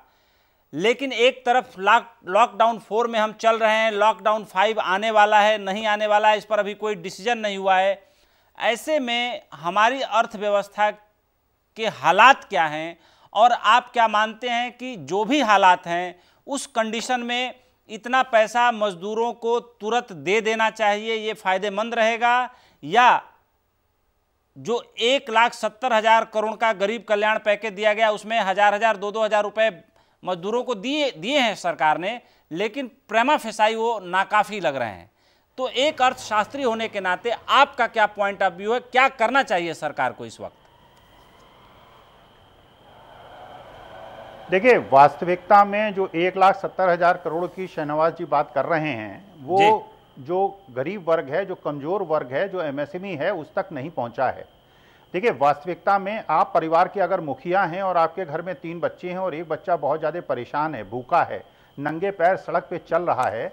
लेकिन एक तरफ लॉकडाउन 4 में हम चल रहे हैं, लॉकडाउन 5 आने वाला है, नहीं आने वाला है, इस पर अभी कोई डिसीजन नहीं हुआ है। ऐसे में हमारी अर्थव्यवस्था के हालात क्या हैं, और आप क्या मानते हैं कि जो भी हालात हैं उस कंडीशन में इतना पैसा मजदूरों को तुरंत दे देना चाहिए, ये फायदेमंद रहेगा, या जो 1,70,000 करोड़ का गरीब कल्याण पैकेज दिया गया उसमें 1,000 2,000 रुपए मजदूरों को दिए हैं सरकार ने, लेकिन प्रेमा फेसाई वो नाकाफी लग रहे हैं। तो एक अर्थशास्त्री होने के नाते आपका क्या पॉइंट ऑफ व्यू है, क्या करना चाहिए सरकार को इस वक्त? देखिए, वास्तविकता में जो 1,70,000 करोड़ की शाहनवाज जी बात कर रहे हैं, वो जो गरीब वर्ग है, जो कमजोर वर्ग है, जो एमएसएमई है, उस तक नहीं पहुंचा है। देखिए, वास्तविकता में आप परिवार के अगर मुखिया हैं और आपके घर में 3 बच्चे हैं और एक बच्चा बहुत ज़्यादा परेशान है, भूखा है, नंगे पैर सड़क पे चल रहा है,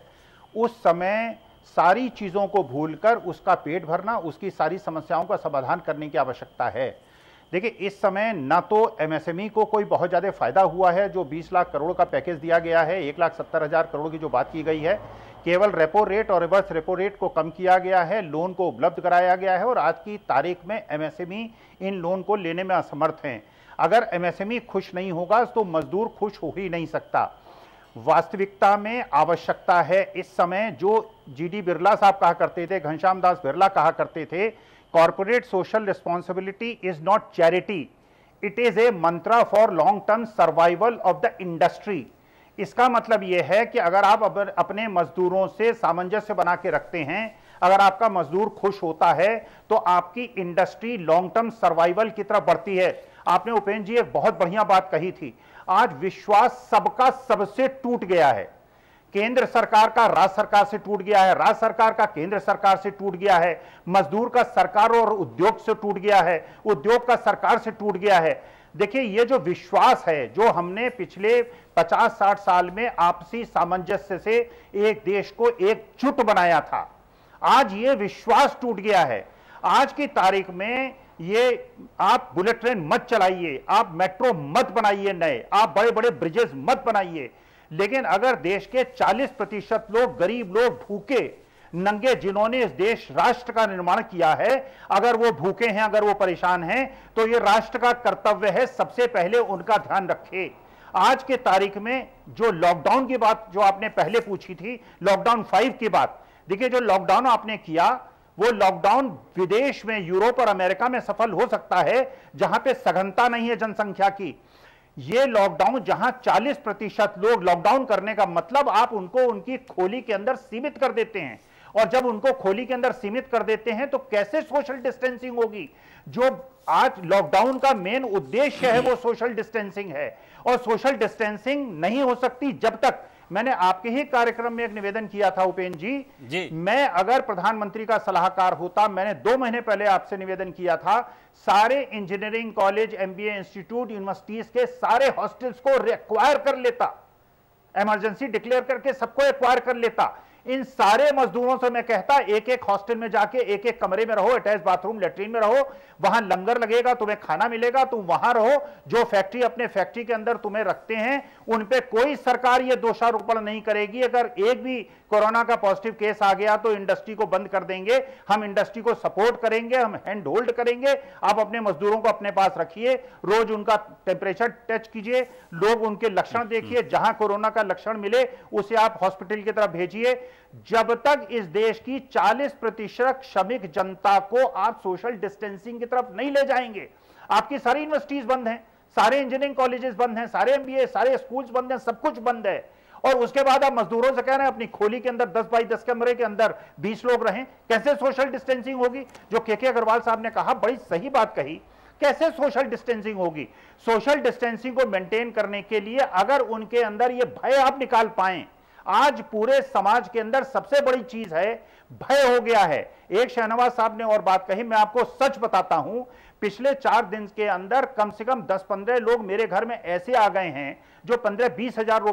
उस समय सारी चीज़ों को भूलकर उसका पेट भरना, उसकी सारी समस्याओं का समाधान करने की आवश्यकता है। देखिए, इस समय ना तो एमएसएमई को कोई बहुत ज़्यादा फायदा हुआ है, जो 20 लाख करोड़ का पैकेज दिया गया है, 1,70,000 करोड़ की जो बात की गई है, केवल रेपो रेट और रिवर्स रेपो रेट को कम किया गया है, लोन को उपलब्ध कराया गया है, और आज की तारीख में एमएसएमई इन लोन को लेने में असमर्थ हैं। अगर एमएसएमई खुश नहीं होगा तो मजदूर खुश हो ही नहीं सकता। वास्तविकता में आवश्यकता है इस समय, जो जीडी बिरला साहब कहा करते थे, घनश्याम दास बिरला कहा करते थे, corporate social responsibility is not charity, it is a Mantra for long term survival of the industry. इसका मतलब यह है कि अगर आप अपने मजदूरों से सामंजस्य बना के रखते हैं, अगर आपका मजदूर खुश होता है तो आपकी इंडस्ट्री लॉन्ग टर्म सर्वाइवल की तरफ बढ़ती है। आपने उपेंद्र जी एक बहुत बढ़िया बात कही थी, आज विश्वास सबका सबसे टूट गया है। केंद्र सरकार का राज्य सरकार से टूट गया है, राज्य सरकार का केंद्र सरकार से टूट गया है, मजदूर का सरकार और उद्योग से टूट गया है, उद्योग का सरकार से टूट गया है। देखिए, ये जो विश्वास है, जो हमने पिछले 50-60 साल में आपसी सामंजस्य से एक देश को एकजुट बनाया था, आज ये विश्वास टूट गया है। आज की तारीख में ये आप बुलेट ट्रेन मत चलाइए, आप मेट्रो मत बनाइए नए, आप बड़े बड़े ब्रिजेस मत बनाइए, लेकिन अगर देश के 40% लोग, गरीब लोग, भूखे नंगे, जिन्होंने इस देश राष्ट्र का निर्माण किया है, अगर वो भूखे हैं, अगर वो परेशान हैं, तो ये राष्ट्र का कर्तव्य है सबसे पहले उनका ध्यान रखे। आज के तारीख में जो लॉकडाउन की बात जो आपने पहले पूछी थी, लॉकडाउन 5 की बात, देखिए, जो लॉकडाउन आपने किया वो लॉकडाउन विदेश में, यूरोप और अमेरिका में सफल हो सकता है, जहां पे सघनता नहीं है जनसंख्या की। ये लॉकडाउन जहां 40% लोग, लॉकडाउन करने का मतलब आप उनको उनकी खोली के अंदर सीमित कर देते हैं, और जब उनको खोली के अंदर सीमित कर देते हैं तो कैसे सोशल डिस्टेंसिंग होगी? जो आज लॉकडाउन का मेन उद्देश्य है वो सोशल डिस्टेंसिंग है, और सोशल डिस्टेंसिंग नहीं हो सकती जब तक, मैंने आपके ही कार्यक्रम में एक निवेदन किया था उपेंद्र जी, मैं अगर प्रधानमंत्री का सलाहकार होता, मैंने 2 महीने पहले आपसे निवेदन किया था, सारे engineering college, MBA institute, universities के सारे हॉस्टल्स को एक्वायर कर लेता, इमरजेंसी डिक्लेयर करके सबको एक्वायर कर लेता। इन सारे मजदूरों से मैं कहता, एक एक हॉस्टल में जाके एक एक कमरे में रहो, अटैच बाथरूम लेटरिन में रहो, वहां लंगर लगेगा, तुम्हें खाना मिलेगा, तुम वहां रहो। जो फैक्ट्री अपने फैक्ट्री के अंदर तुम्हें रखते हैं उन पे कोई सरकार ये दोषारोपण नहीं करेगी। अगर एक भी कोरोना का पॉजिटिव केस आ गया तो इंडस्ट्री को बंद कर देंगे, हम इंडस्ट्री को सपोर्ट करेंगे, हम हैंड होल्ड करेंगे। आप अपने मजदूरों को अपने पास रखिए, रोज उनका टेम्परेचर टच कीजिए, लोग उनके लक्षण देखिए, जहां कोरोना का लक्षण मिले उसे आप हॉस्पिटल की तरफ भेजिए। जब तक इस देश की 40% श्रमिक जनता को आप सोशल डिस्टेंसिंग की तरफ नहीं ले जाएंगे, आपकी सारी यूनिवर्सिटीज बंद हैं, सारे इंजीनियरिंग कॉलेजेस बंद हैं, सारे एमबीए, सारे स्कूल्स बंद हैं, सब कुछ बंद है, और उसके बाद आप मजदूरों से कह रहे हैं अपनी खोली के अंदर 10 बाई 10 कमरे के अंदर 20 लोग रहें, कैसे सोशल डिस्टेंसिंग होगी? जो के अग्रवाल साहब ने कहा, बड़ी सही बात कही, कैसे सोशल डिस्टेंसिंग होगी? सोशल डिस्टेंसिंग को मेंटेन करने के लिए अगर उनके अंदर ये भय आप निकाल पाएं, आज पूरे समाज के अंदर सबसे बड़ी चीज है भय हो गया है। एक शहनवाज साहब ने और बात कही, मैं आपको सच बताता हूं, पिछले 4 दिन के अंदर कम से कम 10-15 लोग मेरे घर में ऐसे आ गए हैं जो 15-20 हजार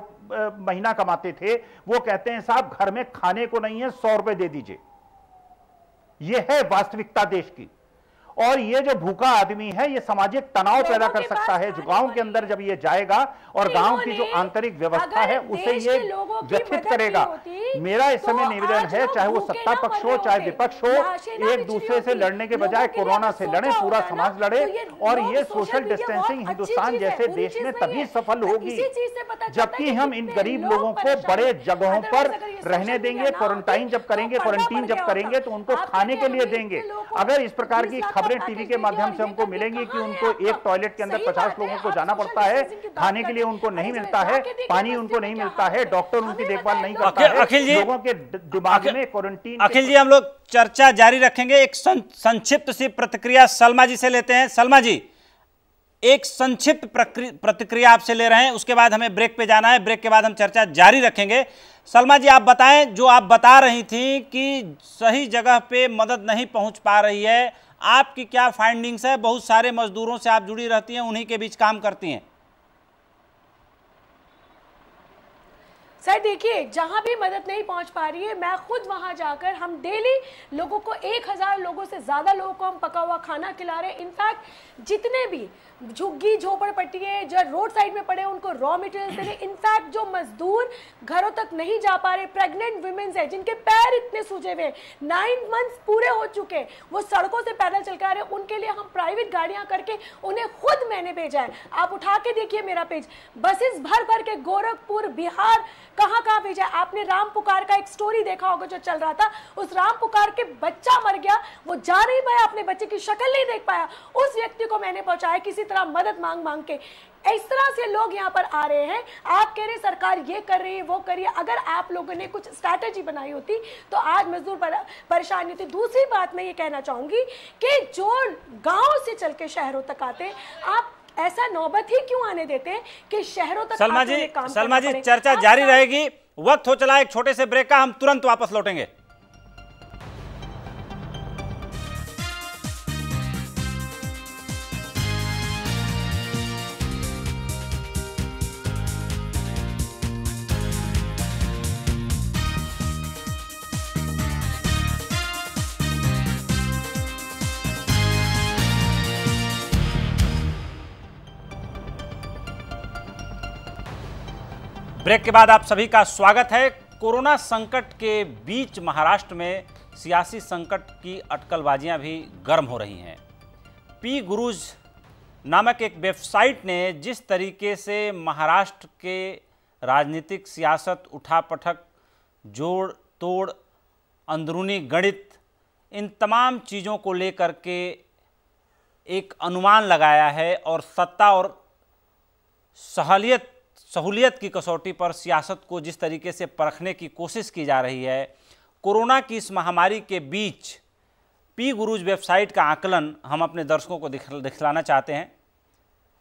महीना कमाते थे, वो कहते हैं साहब घर में खाने को नहीं है, 100 रुपए दे दीजिए। यह है वास्तविकता देश की। और ये जो भूखा आदमी है ये सामाजिक तनाव पैदा कर सकता है। जो गांव के अंदर जब ये जाएगा और गांव की जो आंतरिक व्यवस्था है उसे ये व्यथित करेगा। मेरा इस समय निवेदन है, चाहे वो सत्ता पक्ष हो चाहे विपक्ष हो, एक दूसरे से लड़ने के बजाय कोरोना से लड़े, पूरा समाज लड़े। और ये सोशल डिस्टेंसिंग हिंदुस्तान जैसे देश में तभी सफल होगी जबकि हम इन गरीब लोगों को बड़े जगहों पर रहने देंगे, क्वारंटाइन जब करेंगे, क्वारंटीन जब करेंगे तो उनको खाने के लिए देंगे। अगर इस प्रकार की खबरें टीवी के माध्यम से हमको मिलेंगी कि उनको एक टॉयलेट के अंदर 50 लोगों को जाना पड़ता है, खाने के लिए उनको नहीं मिलता है, पानी उनको नहीं मिलता है, डॉक्टर उनकी देखभाल नहीं करता है, अखिल जी, लोगों के दिमाग में क्वारंटीन। अखिल जी, हम लोग चर्चा जारी रखेंगे। एक संक्षिप्त सी प्रतिक्रिया सलमा जी से लेते हैं। सलमा जी, एक संक्षिप्त प्रतिक्रिया आपसे ले रहे हैं, उसके बाद हमें ब्रेक पे जाना है, ब्रेक के बाद हम चर्चा जारी रखेंगे। सलमा जी, आप बताएं, जो आप बता रही थी कि सही जगह पे मदद नहीं पहुंच पा रही है, आपकी क्या फाइंडिंग्स है? बहुत सारे मजदूरों से आप जुड़ी रहती हैं, उन्हीं के बीच काम करती हैं। सर देखिए, जहां भी मदद नहीं पहुंच पा रही है, मैं खुद वहां जाकर, हम डेली लोगों को 1000 लोगों से ज्यादा लोगों को हम पका हुआ खाना खिला रहे हैं। इनफैक्ट जितने भी झुग्गी झोपड़पट्टी है जो रोड साइड में पड़े उनको रॉ मटेरियल दे रहे। इनफैक्ट जो मजदूर घरों तक नहीं जा पा रहे, प्रेग्नेंट वुमेन्स है जिनके पैर इतने सूजे हुए, 9 मंथ्स पूरे हो चुके, वो सड़कों से पैदल चल कर आ रहे, उनके लिए हम प्राइवेट गाड़ियां करके उन्हें खुद मैंने भेजा है। आप उठा के देखिए मेरा पेज, बसेस भर भर के गोरखपुर, बिहार, कहां भेजा है। आपने राम पुकार का एक स्टोरी देखा होगा जो चल रहा था, उस राम पुकार के बच्चा मर गया, वो जा नहीं पाया, अपने बच्चे की शक्ल नहीं देख पाया, उस व्यक्ति को मैंने पहुंचाया किसी तरह मदद मांग मांग के। इस तरह से लोग यहाँ पर आ रहे हैं। आप कह रहे सरकार ये कर रही है वो कर रही है, अगर आप लोगों ने कुछ स्ट्रैटेजी बनाई होती तो आज मजदूर परेशानी होती। दूसरी बात मैं ये कहना चाहूंगी कि जो गांव से चल के शहरों तक आते, आप ऐसा नौबत ही क्यों आने देते हैं कि शहरों तक सलमा जी चर्चा जारी रहेगी। वक्त हो चला एक छोटे से ब्रेक का, हम तुरंत वापस लौटेंगे। ब्रेक के बाद आप सभी का स्वागत है। कोरोना संकट के बीच महाराष्ट्र में सियासी संकट की अटकलबाजियां भी गर्म हो रही हैं। पी गुरुज नामक एक वेबसाइट ने जिस तरीके से महाराष्ट्र के राजनीतिक सियासत, उठापटक, जोड़ तोड़, अंदरूनी गणित, इन तमाम चीज़ों को लेकर के एक अनुमान लगाया है और सत्ता और सहूलियत की कसौटी पर सियासत को जिस तरीके से परखने की कोशिश की जा रही है, कोरोना की इस महामारी के बीच पी गुरुज वेबसाइट का आकलन हम अपने दर्शकों को दिखलाना चाहते हैं।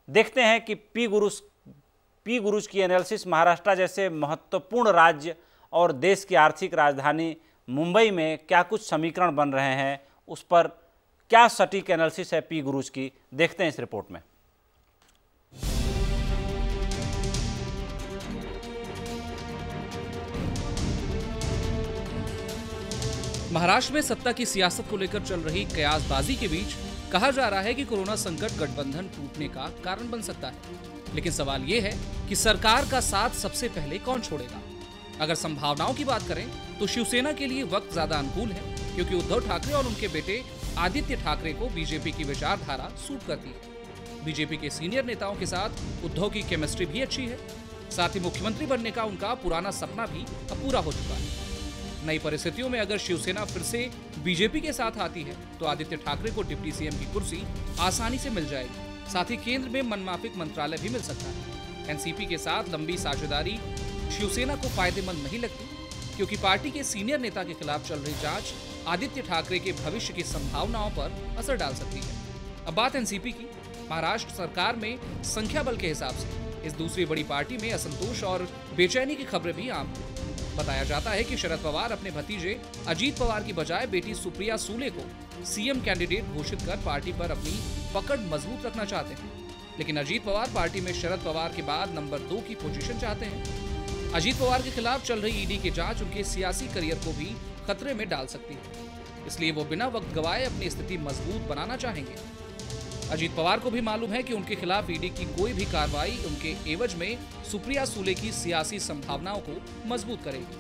देखते हैं कि पी गुरुज की एनालिसिस महाराष्ट्र जैसे महत्वपूर्ण राज्य और देश की आर्थिक राजधानी मुंबई में क्या कुछ समीकरण बन रहे हैं, उस पर क्या सटीक एनालिसिस है पी गुरुज की, देखते हैं इस रिपोर्ट में। महाराष्ट्र में सत्ता की सियासत को लेकर चल रही कयासबाजी के बीच कहा जा रहा है कि कोरोना संकट गठबंधन टूटने का कारण बन सकता है। लेकिन सवाल यह है कि सरकार का साथ सबसे पहले कौन छोड़ेगा। अगर संभावनाओं की बात करें तो शिवसेना के लिए वक्त ज्यादा अनुकूल है, क्योंकि उद्धव ठाकरे और उनके बेटे आदित्य ठाकरे को बीजेपी की विचारधारा सूट करती है। बीजेपी के सीनियर नेताओं के साथ उद्धव की केमिस्ट्री भी अच्छी है। साथ ही मुख्यमंत्री बनने का उनका पुराना सपना भी अब पूरा हो चुका है। नई परिस्थितियों में अगर शिवसेना फिर से बीजेपी के साथ आती है तो आदित्य ठाकरे को डिप्टी सीएम की कुर्सी आसानी से मिल जाएगी। साथ ही केंद्र में मनमाफिक मंत्रालय भी मिल सकता है। एनसीपी के साथ लंबी साझेदारी शिवसेना को फायदेमंद नहीं लगती, क्योंकि पार्टी के सीनियर नेता के खिलाफ चल रही जांच आदित्य ठाकरे के भविष्य की संभावनाओं पर असर डाल सकती है। अब बात एनसीपी की। महाराष्ट्र सरकार में संख्या बल के हिसाब से इस दूसरी बड़ी पार्टी में असंतोष और बेचैनी की खबरें भी आम हैं। बताया जाता है कि शरद पवार अपने भतीजे अजीत पवार की बजाय बेटी सुप्रिया सूले को सीएम कैंडिडेट घोषित कर पार्टी पर अपनी पकड़ मजबूत रखना चाहते हैं। लेकिन अजीत पवार पार्टी में शरद पवार के बाद नंबर 2 की पोजीशन चाहते हैं। अजीत पवार के खिलाफ चल रही ईडी की जांच उनके सियासी करियर को भी खतरे में डाल सकती है, इसलिए वो बिना वक्त गवाए अपनी स्थिति मजबूत बनाना चाहेंगे। अजीत पवार को भी मालूम है कि उनके खिलाफ ईडी की कोई भी कार्रवाई उनके एवज में सुप्रिया सूले की सियासी संभावनाओं को मजबूत करेगी।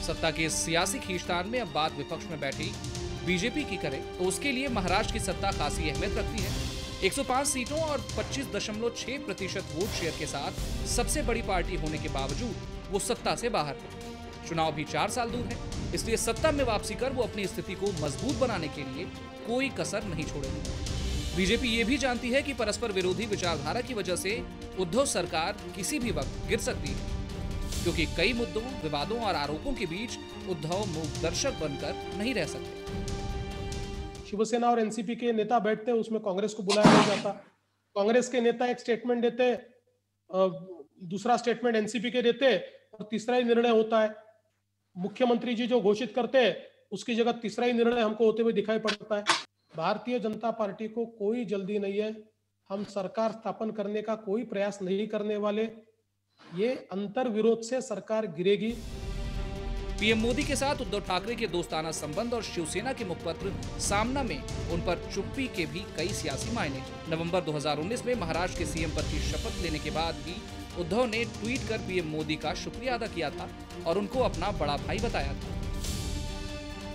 सत्ता के सियासी खींचतान में अब बात विपक्ष में बैठी बीजेपी की करें तो उसके लिए महाराष्ट्र की सत्ता खासी अहमियत रखती है। 105 सीटों और 25.6% वोट शेयर के साथ सबसे बड़ी पार्टी होने के बावजूद वो सत्ता से बाहर है। चुनाव भी 4 साल दूर है, इसलिए सत्ता में वापसी कर वो अपनी स्थिति को मजबूत बनाने के लिए कोई कसर नहीं छोड़ेगी। बीजेपी ये भी जानती है कि परस्पर विरोधी विचारधारा की वजह से उद्धव सरकार किसी भी वक्त गिर सकती है, क्योंकि कई मुद्दों, विवादों और आरोपों के बीच उद्धव मूक दर्शक बनकर नहीं रह सकते। शिवसेना और एनसीपी के नेता बैठते हैं, उसमें कांग्रेस को बुलाया नहीं जाता। कांग्रेस के नेता एक स्टेटमेंट देते, दूसरा स्टेटमेंट एनसीपी के देते और तीसरा ही निर्णय होता है। मुख्यमंत्री जी जो घोषित करते हैं उसकी जगह तीसरा ही निर्णय हमको होते हुए दिखाई पड़ता है। भारतीय जनता पार्टी को कोई जल्दी नहीं है, हम सरकार स्थापन करने का कोई प्रयास नहीं करने वाले। ये अंतर विरोध से सरकार गिरेगी। पीएम मोदी के साथ उद्धव ठाकरे के दोस्ताना संबंध और शिवसेना के मुखपत्र सामना में उन पर चुप्पी के भी कई सियासी मायने। नवंबर 2019 में महाराष्ट्र के सीएम पद की शपथ लेने के बाद भी उद्धव ने ट्वीट कर पीएम मोदी का शुक्रिया अदा किया था और उनको अपना बड़ा भाई बताया था।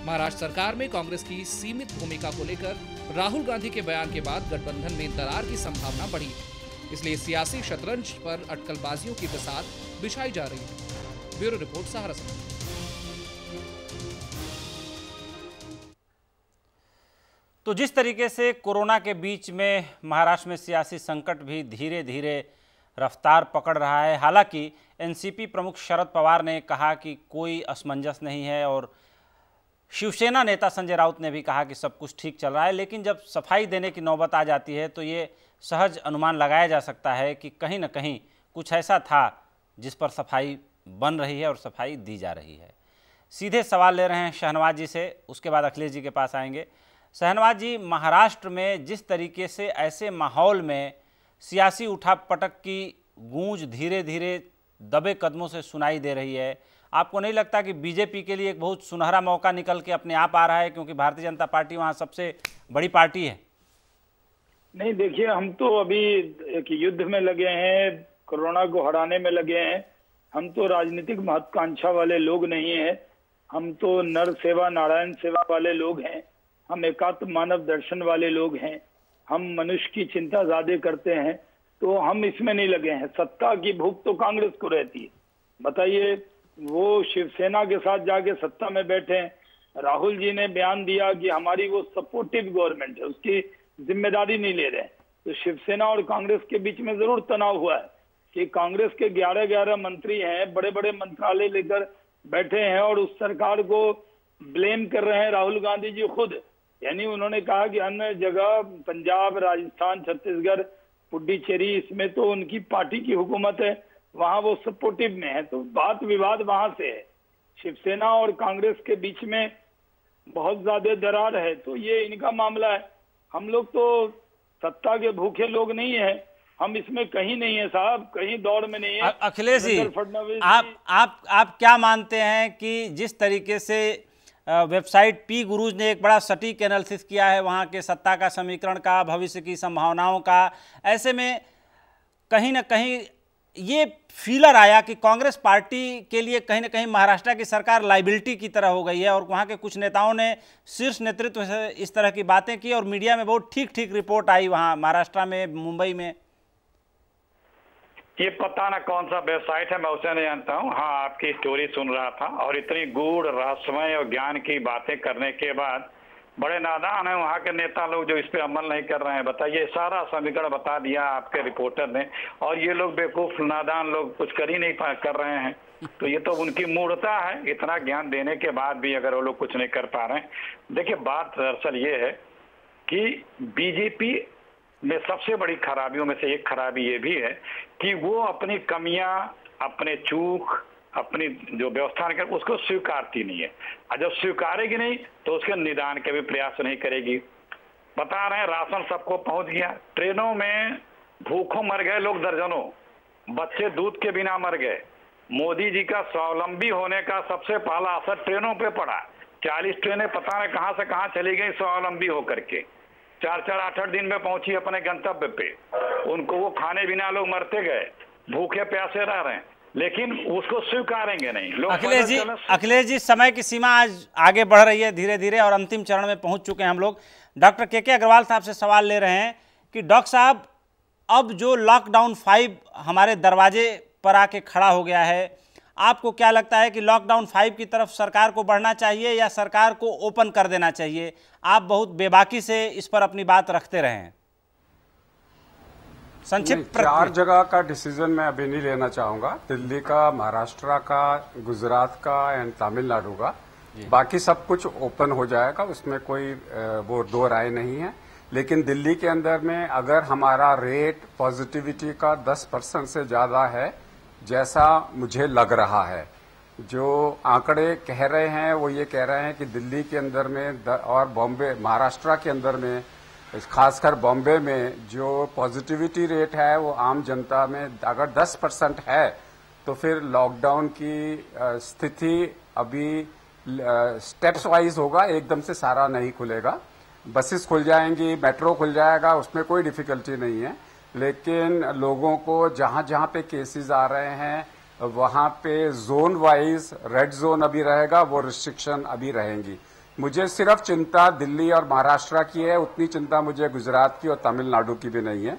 महाराष्ट्र सरकार में कांग्रेस की सीमित भूमिका को लेकर राहुल गांधी के बयान के बाद गठबंधन में दरार की संभावना बढ़ी, इसलिए सियासी शतरंज पर अटकलबाजियों की बिसात बिछाई जा रही है। ब्यूरो रिपोर्ट, सहारा समाचार। तो जिस तरीके से कोरोना के बीच में महाराष्ट्र में सियासी संकट भी धीरे धीरे रफ्तार पकड़ रहा है। हालांकि एनसीपी प्रमुख शरद पवार ने कहा कि कोई असमंजस नहीं है और शिवसेना नेता संजय राउत ने भी कहा कि सब कुछ ठीक चल रहा है, लेकिन जब सफाई देने की नौबत आ जाती है तो ये सहज अनुमान लगाया जा सकता है कि कहीं ना कहीं कुछ ऐसा था जिस पर सफाई बन रही है और सफाई दी जा रही है। सीधे सवाल ले रहे हैं शहनवाज जी से, उसके बाद अखिलेश जी के पास आएंगे। शहनवाज जी, महाराष्ट्र में जिस तरीके से ऐसे माहौल में सियासी उठापटक की गूंज धीरे धीरे दबे कदमों से सुनाई दे रही है, आपको नहीं लगता कि बीजेपी के लिए एक बहुत सुनहरा मौका निकल के अपने आप आ रहा है, क्योंकि भारतीय जनता पार्टी वहां सबसे बड़ी पार्टी है? नहीं, देखिए, हम तो अभी एक युद्ध में लगे हैं, कोरोना को हराने में लगे हैं। हम तो राजनीतिक महत्वाकांक्षा वाले लोग नहीं हैं, हम तो नर सेवा नारायण सेवा वाले लोग हैं, हम एकात्म मानव दर्शन वाले लोग हैं, हम मनुष्य की चिंता ज्यादा करते हैं, तो हम इसमें नहीं लगे हैं। सत्ता की भूख तो कांग्रेस को रहती है। बताइए, वो शिवसेना के साथ जाके सत्ता में बैठे हैं। राहुल जी ने बयान दिया कि हमारी वो सपोर्टिव गवर्नमेंट है, उसकी जिम्मेदारी नहीं ले रहे हैं। तो शिवसेना और कांग्रेस के बीच में जरूर तनाव हुआ है कि कांग्रेस के 11 मंत्री हैं, बड़े बड़े मंत्रालय लेकर बैठे हैं और उस सरकार को ब्लेम कर रहे हैं राहुल गांधी जी खुद। यानी उन्होंने कहा कि अन्य जगह पंजाब, राजस्थान, छत्तीसगढ़, पुडुचेरी, इसमें तो उनकी पार्टी की हुकूमत है, वहां वो सपोर्टिव में है, तो बात विवाद वहां से है। शिवसेना और कांग्रेस के बीच में बहुत ज्यादा दरार है, तो ये इनका मामला है। हम लोग तो सत्ता के भूखे लोग नहीं है, हम इसमें कहीं नहीं है साहब, कहीं दौड़ में नहीं है। अखिलेश जी, फडणवीस आप क्या मानते हैं कि जिस तरीके से वेबसाइट पी गुरुज ने एक बड़ा सटीक एनालिसिस किया है वहाँ के सत्ता का समीकरण का, भविष्य की संभावनाओं का, ऐसे में कहीं ना कहीं ये फीलर आया कि कांग्रेस पार्टी के लिए कहीं ना कहीं महाराष्ट्र की सरकार लाइबिलिटी की तरह हो गई है, और वहाँ के कुछ नेताओं ने शीर्ष नेतृत्व से इस तरह की बातें की और मीडिया में बहुत ठीक ठीक रिपोर्ट आई वहाँ महाराष्ट्र में, मुंबई में। ये पता ना कौन सा वेबसाइट है, मैं उसे नहीं जानता हूँ। हाँ, आपकी स्टोरी सुन रहा था और इतनी गूढ़, रहस्यमय और ज्ञान की बातें करने के बाद बड़े नादान हैं वहाँ के नेता लोग जो इस पे अमल नहीं कर रहे हैं। बताइए, सारा समीकरण बता दिया आपके रिपोर्टर ने, और ये लोग बेवकूफ नादान लोग कुछ कर ही नहीं कर रहे हैं। तो ये तो उनकी मूर्खता है, इतना ज्ञान देने के बाद भी अगर वो लोग कुछ नहीं कर पा रहे हैं। देखिए, बात दरअसल ये है कि बीजेपी में सबसे बड़ी खराबियों में से एक खराबी ये भी है कि वो अपनी कमियां, अपने चूक, अपनी जो व्यवस्था कर उसको स्वीकारती नहीं है, और जब स्वीकारेगी नहीं तो उसके निदान के भी प्रयास नहीं करेगी। बता रहे हैं राशन सबको पहुंच गया, ट्रेनों में भूखों मर गए लोग दर्जनों, बच्चे दूध के बिना मर गए। मोदी जी का स्वावलंबी होने का सबसे पहला असर ट्रेनों पे पड़ा। 40 ट्रेनें पता नहीं कहां से कहां चली गई स्वावलंबी होकर के, 4-4, 8-8 दिन में पहुंची अपने गंतव्य पे। उनको वो खाने बिना लोग मरते गए, भूखे प्यासे रह रहे हैं, लेकिन उसको स्वीकारेंगे नहीं लोग। अखिलेश जी, समय की सीमा आज आगे बढ़ रही है धीरे धीरे और अंतिम चरण में पहुंच चुके हैं हम लोग। डॉक्टर के अग्रवाल साहब से सवाल ले रहे हैं कि डॉक्टर साहब, अब जो लॉकडाउन 5 हमारे दरवाजे पर आके खड़ा हो गया है, आपको क्या लगता है कि लॉकडाउन 5 की तरफ सरकार को बढ़ना चाहिए या सरकार को ओपन कर देना चाहिए? आप बहुत बेबाकी से इस पर अपनी बात रखते रहे हैं। संक्षिप्त 4 जगह का डिसीजन मैं अभी नहीं लेना चाहूंगा, दिल्ली का, महाराष्ट्र का, गुजरात का एंड तमिलनाडु का। बाकी सब कुछ ओपन हो जाएगा, उसमें कोई वो दो राय नहीं है। लेकिन दिल्ली के अंदर में अगर हमारा रेट पॉजिटिविटी का 10% से ज्यादा है, जैसा मुझे लग रहा है, जो आंकड़े कह रहे हैं वो ये कह रहे हैं कि दिल्ली के अंदर में और बॉम्बे, महाराष्ट्र के अंदर में, खासकर बॉम्बे में जो पॉजिटिविटी रेट है वो आम जनता में अगर 10% है तो फिर लॉकडाउन की स्थिति अभी स्टेप्स वाइज होगा, एकदम से सारा नहीं खुलेगा। बसेस खुल जाएंगी, मेट्रो खुल जाएगा, उसमें कोई डिफिकल्टी नहीं है। लेकिन लोगों को जहां जहां पे केसेस आ रहे हैं वहां पे जोन वाइज रेड जोन अभी रहेगा, वो रिस्ट्रिक्शन अभी रहेंगी। मुझे सिर्फ चिंता दिल्ली और महाराष्ट्र की है, उतनी चिंता मुझे गुजरात की और तमिलनाडु की भी नहीं है।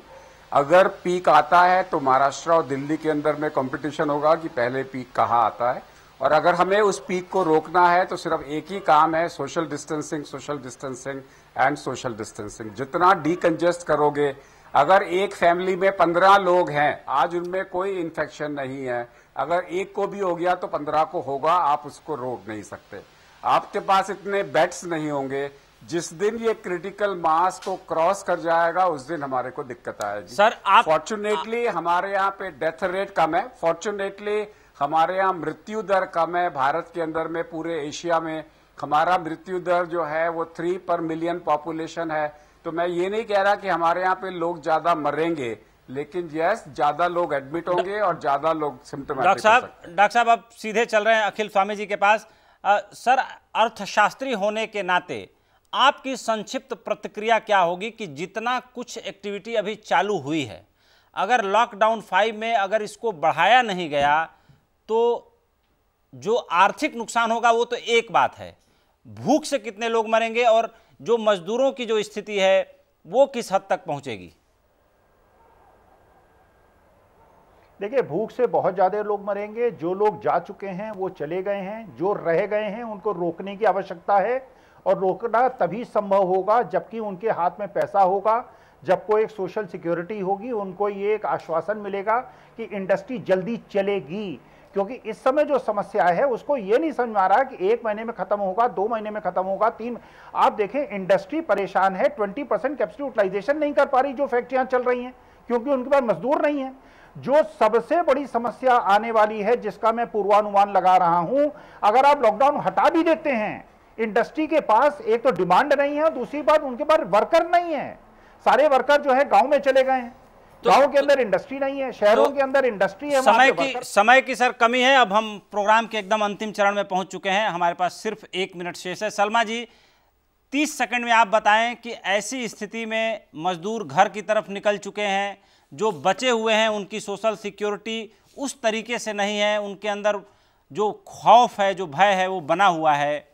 अगर पीक आता है तो महाराष्ट्र और दिल्ली के अंदर में कंपटीशन होगा कि पहले पीक कहाँ आता है, और अगर हमें उस पीक को रोकना है तो सिर्फ एक ही काम है, social distancing, social distancing and social distancing. जितना डीकंजेस्ट करोगे, अगर एक फैमिली में 15 लोग हैं, आज उनमें कोई इन्फेक्शन नहीं है, अगर एक को भी हो गया तो 15 को होगा, आप उसको रोक नहीं सकते। आपके पास इतने बेड्स नहीं होंगे। जिस दिन ये क्रिटिकल मास को क्रॉस कर जाएगा उस दिन हमारे को दिक्कत आएगी। सर, आप फॉर्चुनेटली हमारे यहाँ पे डेथ रेट कम है, फॉर्चुनेटली हमारे यहाँ मृत्यु दर कम है। भारत के अंदर में, पूरे एशिया में हमारा मृत्यु दर जो है वो 3 पर मिलियन पॉपुलेशन है। तो मैं ये नहीं कह रहा कि हमारे यहाँ पे लोग ज्यादा मरेंगे, लेकिन यस, ज्यादा लोग एडमिट होंगे और ज्यादा लोग सिम्टोमेटिक। डॉक्टर साहब अब सीधे चल रहे हैं अखिल स्वामी जी के पास। सर, अर्थशास्त्री होने के नाते आपकी संक्षिप्त प्रतिक्रिया क्या होगी कि जितना कुछ एक्टिविटी अभी चालू हुई है, अगर लॉकडाउन 5 में अगर इसको बढ़ाया नहीं गया तो जो आर्थिक नुकसान होगा वो तो एक बात है, भूख से कितने लोग मरेंगे और जो मजदूरों की जो स्थिति है वो किस हद तक पहुंचेगी? देखिए, भूख से बहुत ज़्यादा लोग मरेंगे। जो लोग जा चुके हैं वो चले गए हैं, जो रह गए हैं उनको रोकने की आवश्यकता है, और रोकना तभी संभव होगा जबकि उनके हाथ में पैसा होगा, जब कोई एक सोशल सिक्योरिटी होगी, उनको ये एक आश्वासन मिलेगा कि इंडस्ट्री जल्दी चलेगी। क्योंकि इस समय जो समस्या है उसको ये नहीं समझ में आ रहा कि 1 महीने में खत्म होगा, 2 महीने में खत्म होगा, 3। आप देखें इंडस्ट्री परेशान है, 20% कैपेसिटी यूटिलाइजेशन नहीं कर पा रही जो फैक्ट्रियां चल रही हैं, क्योंकि उनके पास मजदूर नहीं है। जो सबसे बड़ी समस्या आने वाली है, जिसका मैं पूर्वानुमान लगा रहा हूं, अगर आप लॉकडाउन हटा भी देते हैं, इंडस्ट्री के पास एक तो डिमांड नहीं है, दूसरी बात उनके पास वर्कर नहीं है। सारे वर्कर जो है गांव में चले गए हैं, गांव के अंदर इंडस्ट्री नहीं है, शहरों के अंदर इंडस्ट्री है। समय की सर कमी है। अब हम प्रोग्राम के एकदम अंतिम चरण में पहुंच चुके हैं, हमारे पास सिर्फ 1 मिनट शेष है। सलमा जी, 30 सेकंड में आप बताएं कि ऐसी स्थिति में मजदूर घर की तरफ निकल चुके हैं, जो बचे हुए हैं उनकी सोशल सिक्योरिटी उस तरीके से नहीं है, उनके अंदर जो खौफ है, जो भय है वो बना हुआ है।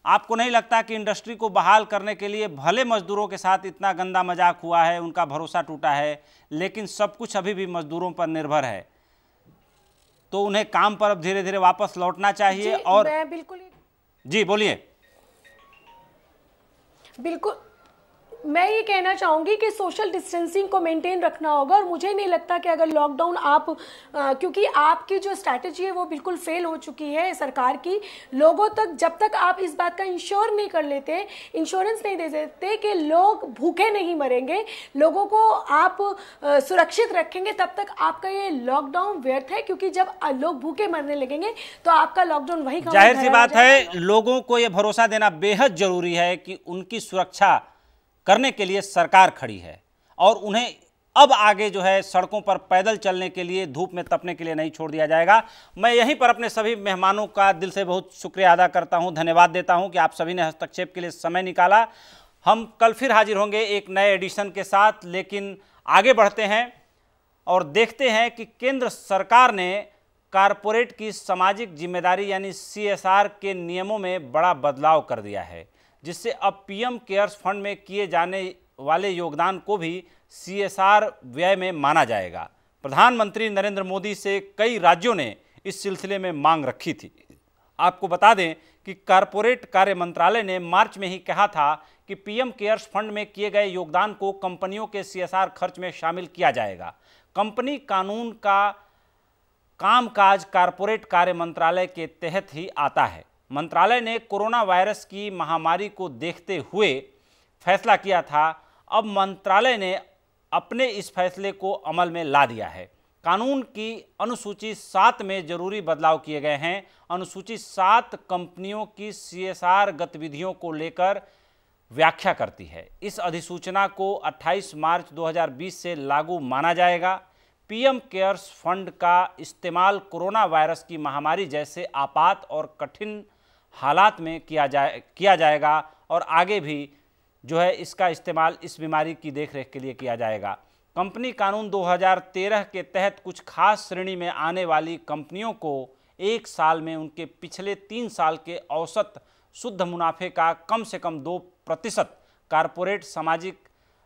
आपको नहीं लगता कि इंडस्ट्री को बहाल करने के लिए भले मजदूरों के साथ इतना गंदा मजाक हुआ है, उनका भरोसा टूटा है, लेकिन सब कुछ अभी भी मजदूरों पर निर्भर है, तो उन्हें काम पर अब धीरे धीरे वापस लौटना चाहिए? और मैं बिल्कुल जी बोलिए। बिल्कुल, मैं ये कहना चाहूँगी कि सोशल डिस्टेंसिंग को मेंटेन रखना होगा, और मुझे नहीं लगता कि अगर लॉकडाउन आप क्योंकि आपकी जो स्ट्रैटेजी है वो बिल्कुल फेल हो चुकी है सरकार की। लोगों तक जब तक आप इस बात का इंश्योर नहीं कर लेते, इंश्योरेंस नहीं दे देते कि लोग भूखे नहीं मरेंगे, लोगों को आप सुरक्षित रखेंगे, तब तक आपका ये लॉकडाउन व्यर्थ है। क्योंकि जब लोग भूखे मरने लगेंगे तो आपका लॉकडाउन वही जाहिर सी बात है, लोगों को ये भरोसा देना बेहद जरूरी है कि उनकी सुरक्षा करने के लिए सरकार खड़ी है, और उन्हें अब आगे जो है सड़कों पर पैदल चलने के लिए, धूप में तपने के लिए नहीं छोड़ दिया जाएगा। मैं यहीं पर अपने सभी मेहमानों का दिल से बहुत शुक्रिया अदा करता हूं, धन्यवाद देता हूं कि आप सभी ने हस्तक्षेप के लिए समय निकाला। हम कल फिर हाजिर होंगे एक नए एडिशन के साथ, लेकिन आगे बढ़ते हैं और देखते हैं कि केंद्र सरकार ने कारपोरेट की सामाजिक जिम्मेदारी यानी CSR के नियमों में बड़ा बदलाव कर दिया है, जिससे अब PM केयर्स फंड में किए जाने वाले योगदान को भी CSR व्यय में माना जाएगा। प्रधानमंत्री नरेंद्र मोदी से कई राज्यों ने इस सिलसिले में मांग रखी थी। आपको बता दें कि कारपोरेट कार्य मंत्रालय ने मार्च में ही कहा था कि PM केयर्स फंड में किए गए योगदान को कंपनियों के CSR खर्च में शामिल किया जाएगा। कंपनी कानून का कामकाज कारपोरेट कार्य मंत्रालय के तहत ही आता है। मंत्रालय ने कोरोना वायरस की महामारी को देखते हुए फैसला किया था। अब मंत्रालय ने अपने इस फैसले को अमल में ला दिया है। कानून की अनुसूची 7 में जरूरी बदलाव किए गए हैं। अनुसूची 7 कंपनियों की CSR गतिविधियों को लेकर व्याख्या करती है। इस अधिसूचना को 28 मार्च 2020 से लागू माना जाएगा। PM केयर्स फंड का इस्तेमाल कोरोना वायरस की महामारी जैसे आपात और कठिन हालात में किया जाएगा, और आगे भी जो है इसका इस्तेमाल इस बीमारी की देखरेख के लिए किया जाएगा। कंपनी कानून 2013 के तहत कुछ खास श्रेणी में आने वाली कंपनियों को 1 साल में उनके पिछले 3 साल के औसत शुद्ध मुनाफे का कम से कम 2% कारपोरेट सामाजिक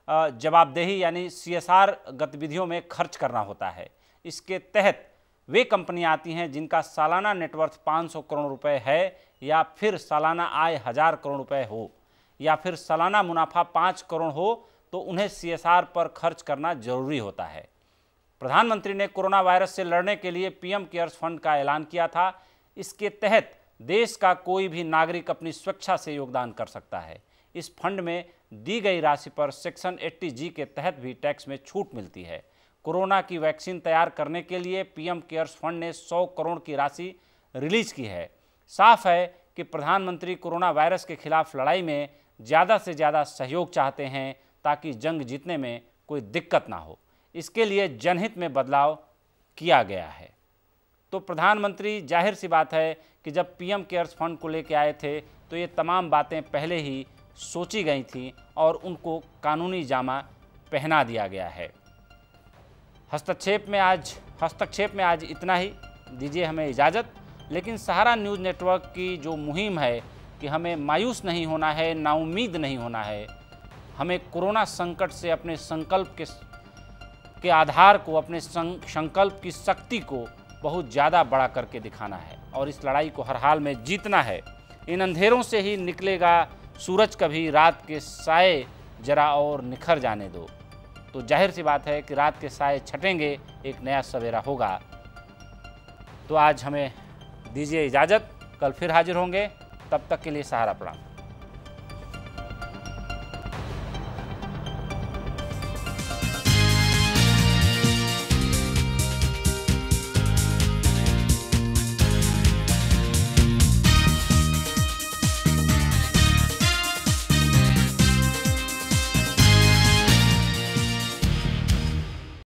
जवाबदेही यानी CSR गतिविधियों में खर्च करना होता है। इसके तहत वे कंपनियां आती हैं जिनका सालाना नेटवर्थ 500 करोड़ रुपए है, या फिर सालाना आय 1000 करोड़ रुपए हो, या फिर सालाना मुनाफा 5 करोड़ हो, तो उन्हें CSR पर खर्च करना जरूरी होता है। प्रधानमंत्री ने कोरोना वायरस से लड़ने के लिए PM केयर्स फंड का ऐलान किया था। इसके तहत देश का कोई भी नागरिक अपनी स्वेच्छा से योगदान कर सकता है। इस फंड में दी गई राशि पर सेक्शन 80G के तहत भी टैक्स में छूट मिलती है। कोरोना की वैक्सीन तैयार करने के लिए PM केयर्स फंड ने 100 करोड़ की राशि रिलीज की है। साफ है कि प्रधानमंत्री कोरोना वायरस के खिलाफ लड़ाई में ज़्यादा से ज़्यादा सहयोग चाहते हैं, ताकि जंग जीतने में कोई दिक्कत ना हो। इसके लिए जनहित में बदलाव किया गया है। तो प्रधानमंत्री, जाहिर सी बात है कि जब PM केयर्स फंड को लेकर आए थे तो ये तमाम बातें पहले ही सोची गई थी और उनको कानूनी जामा पहना दिया गया है। हस्तक्षेप में आज इतना ही। दीजिए हमें इजाज़त। लेकिन सहारा न्यूज़ नेटवर्क की जो मुहिम है कि हमें मायूस नहीं होना है, नाउम्मीद नहीं होना है, हमें कोरोना संकट से अपने संकल्प के आधार को, अपने संकल्प की शक्ति को बहुत ज़्यादा बड़ा करके दिखाना है, और इस लड़ाई को हर हाल में जीतना है। इन अंधेरों से ही निकलेगा सूरज, कभी रात के साए जरा और निखर जाने दो। तो जाहिर सी बात है कि रात के साए छटेंगे, एक नया सवेरा होगा। तो आज हमें दीजिए इजाज़त, कल फिर हाजिर होंगे, तब तक के लिए सहारा प्रणाम।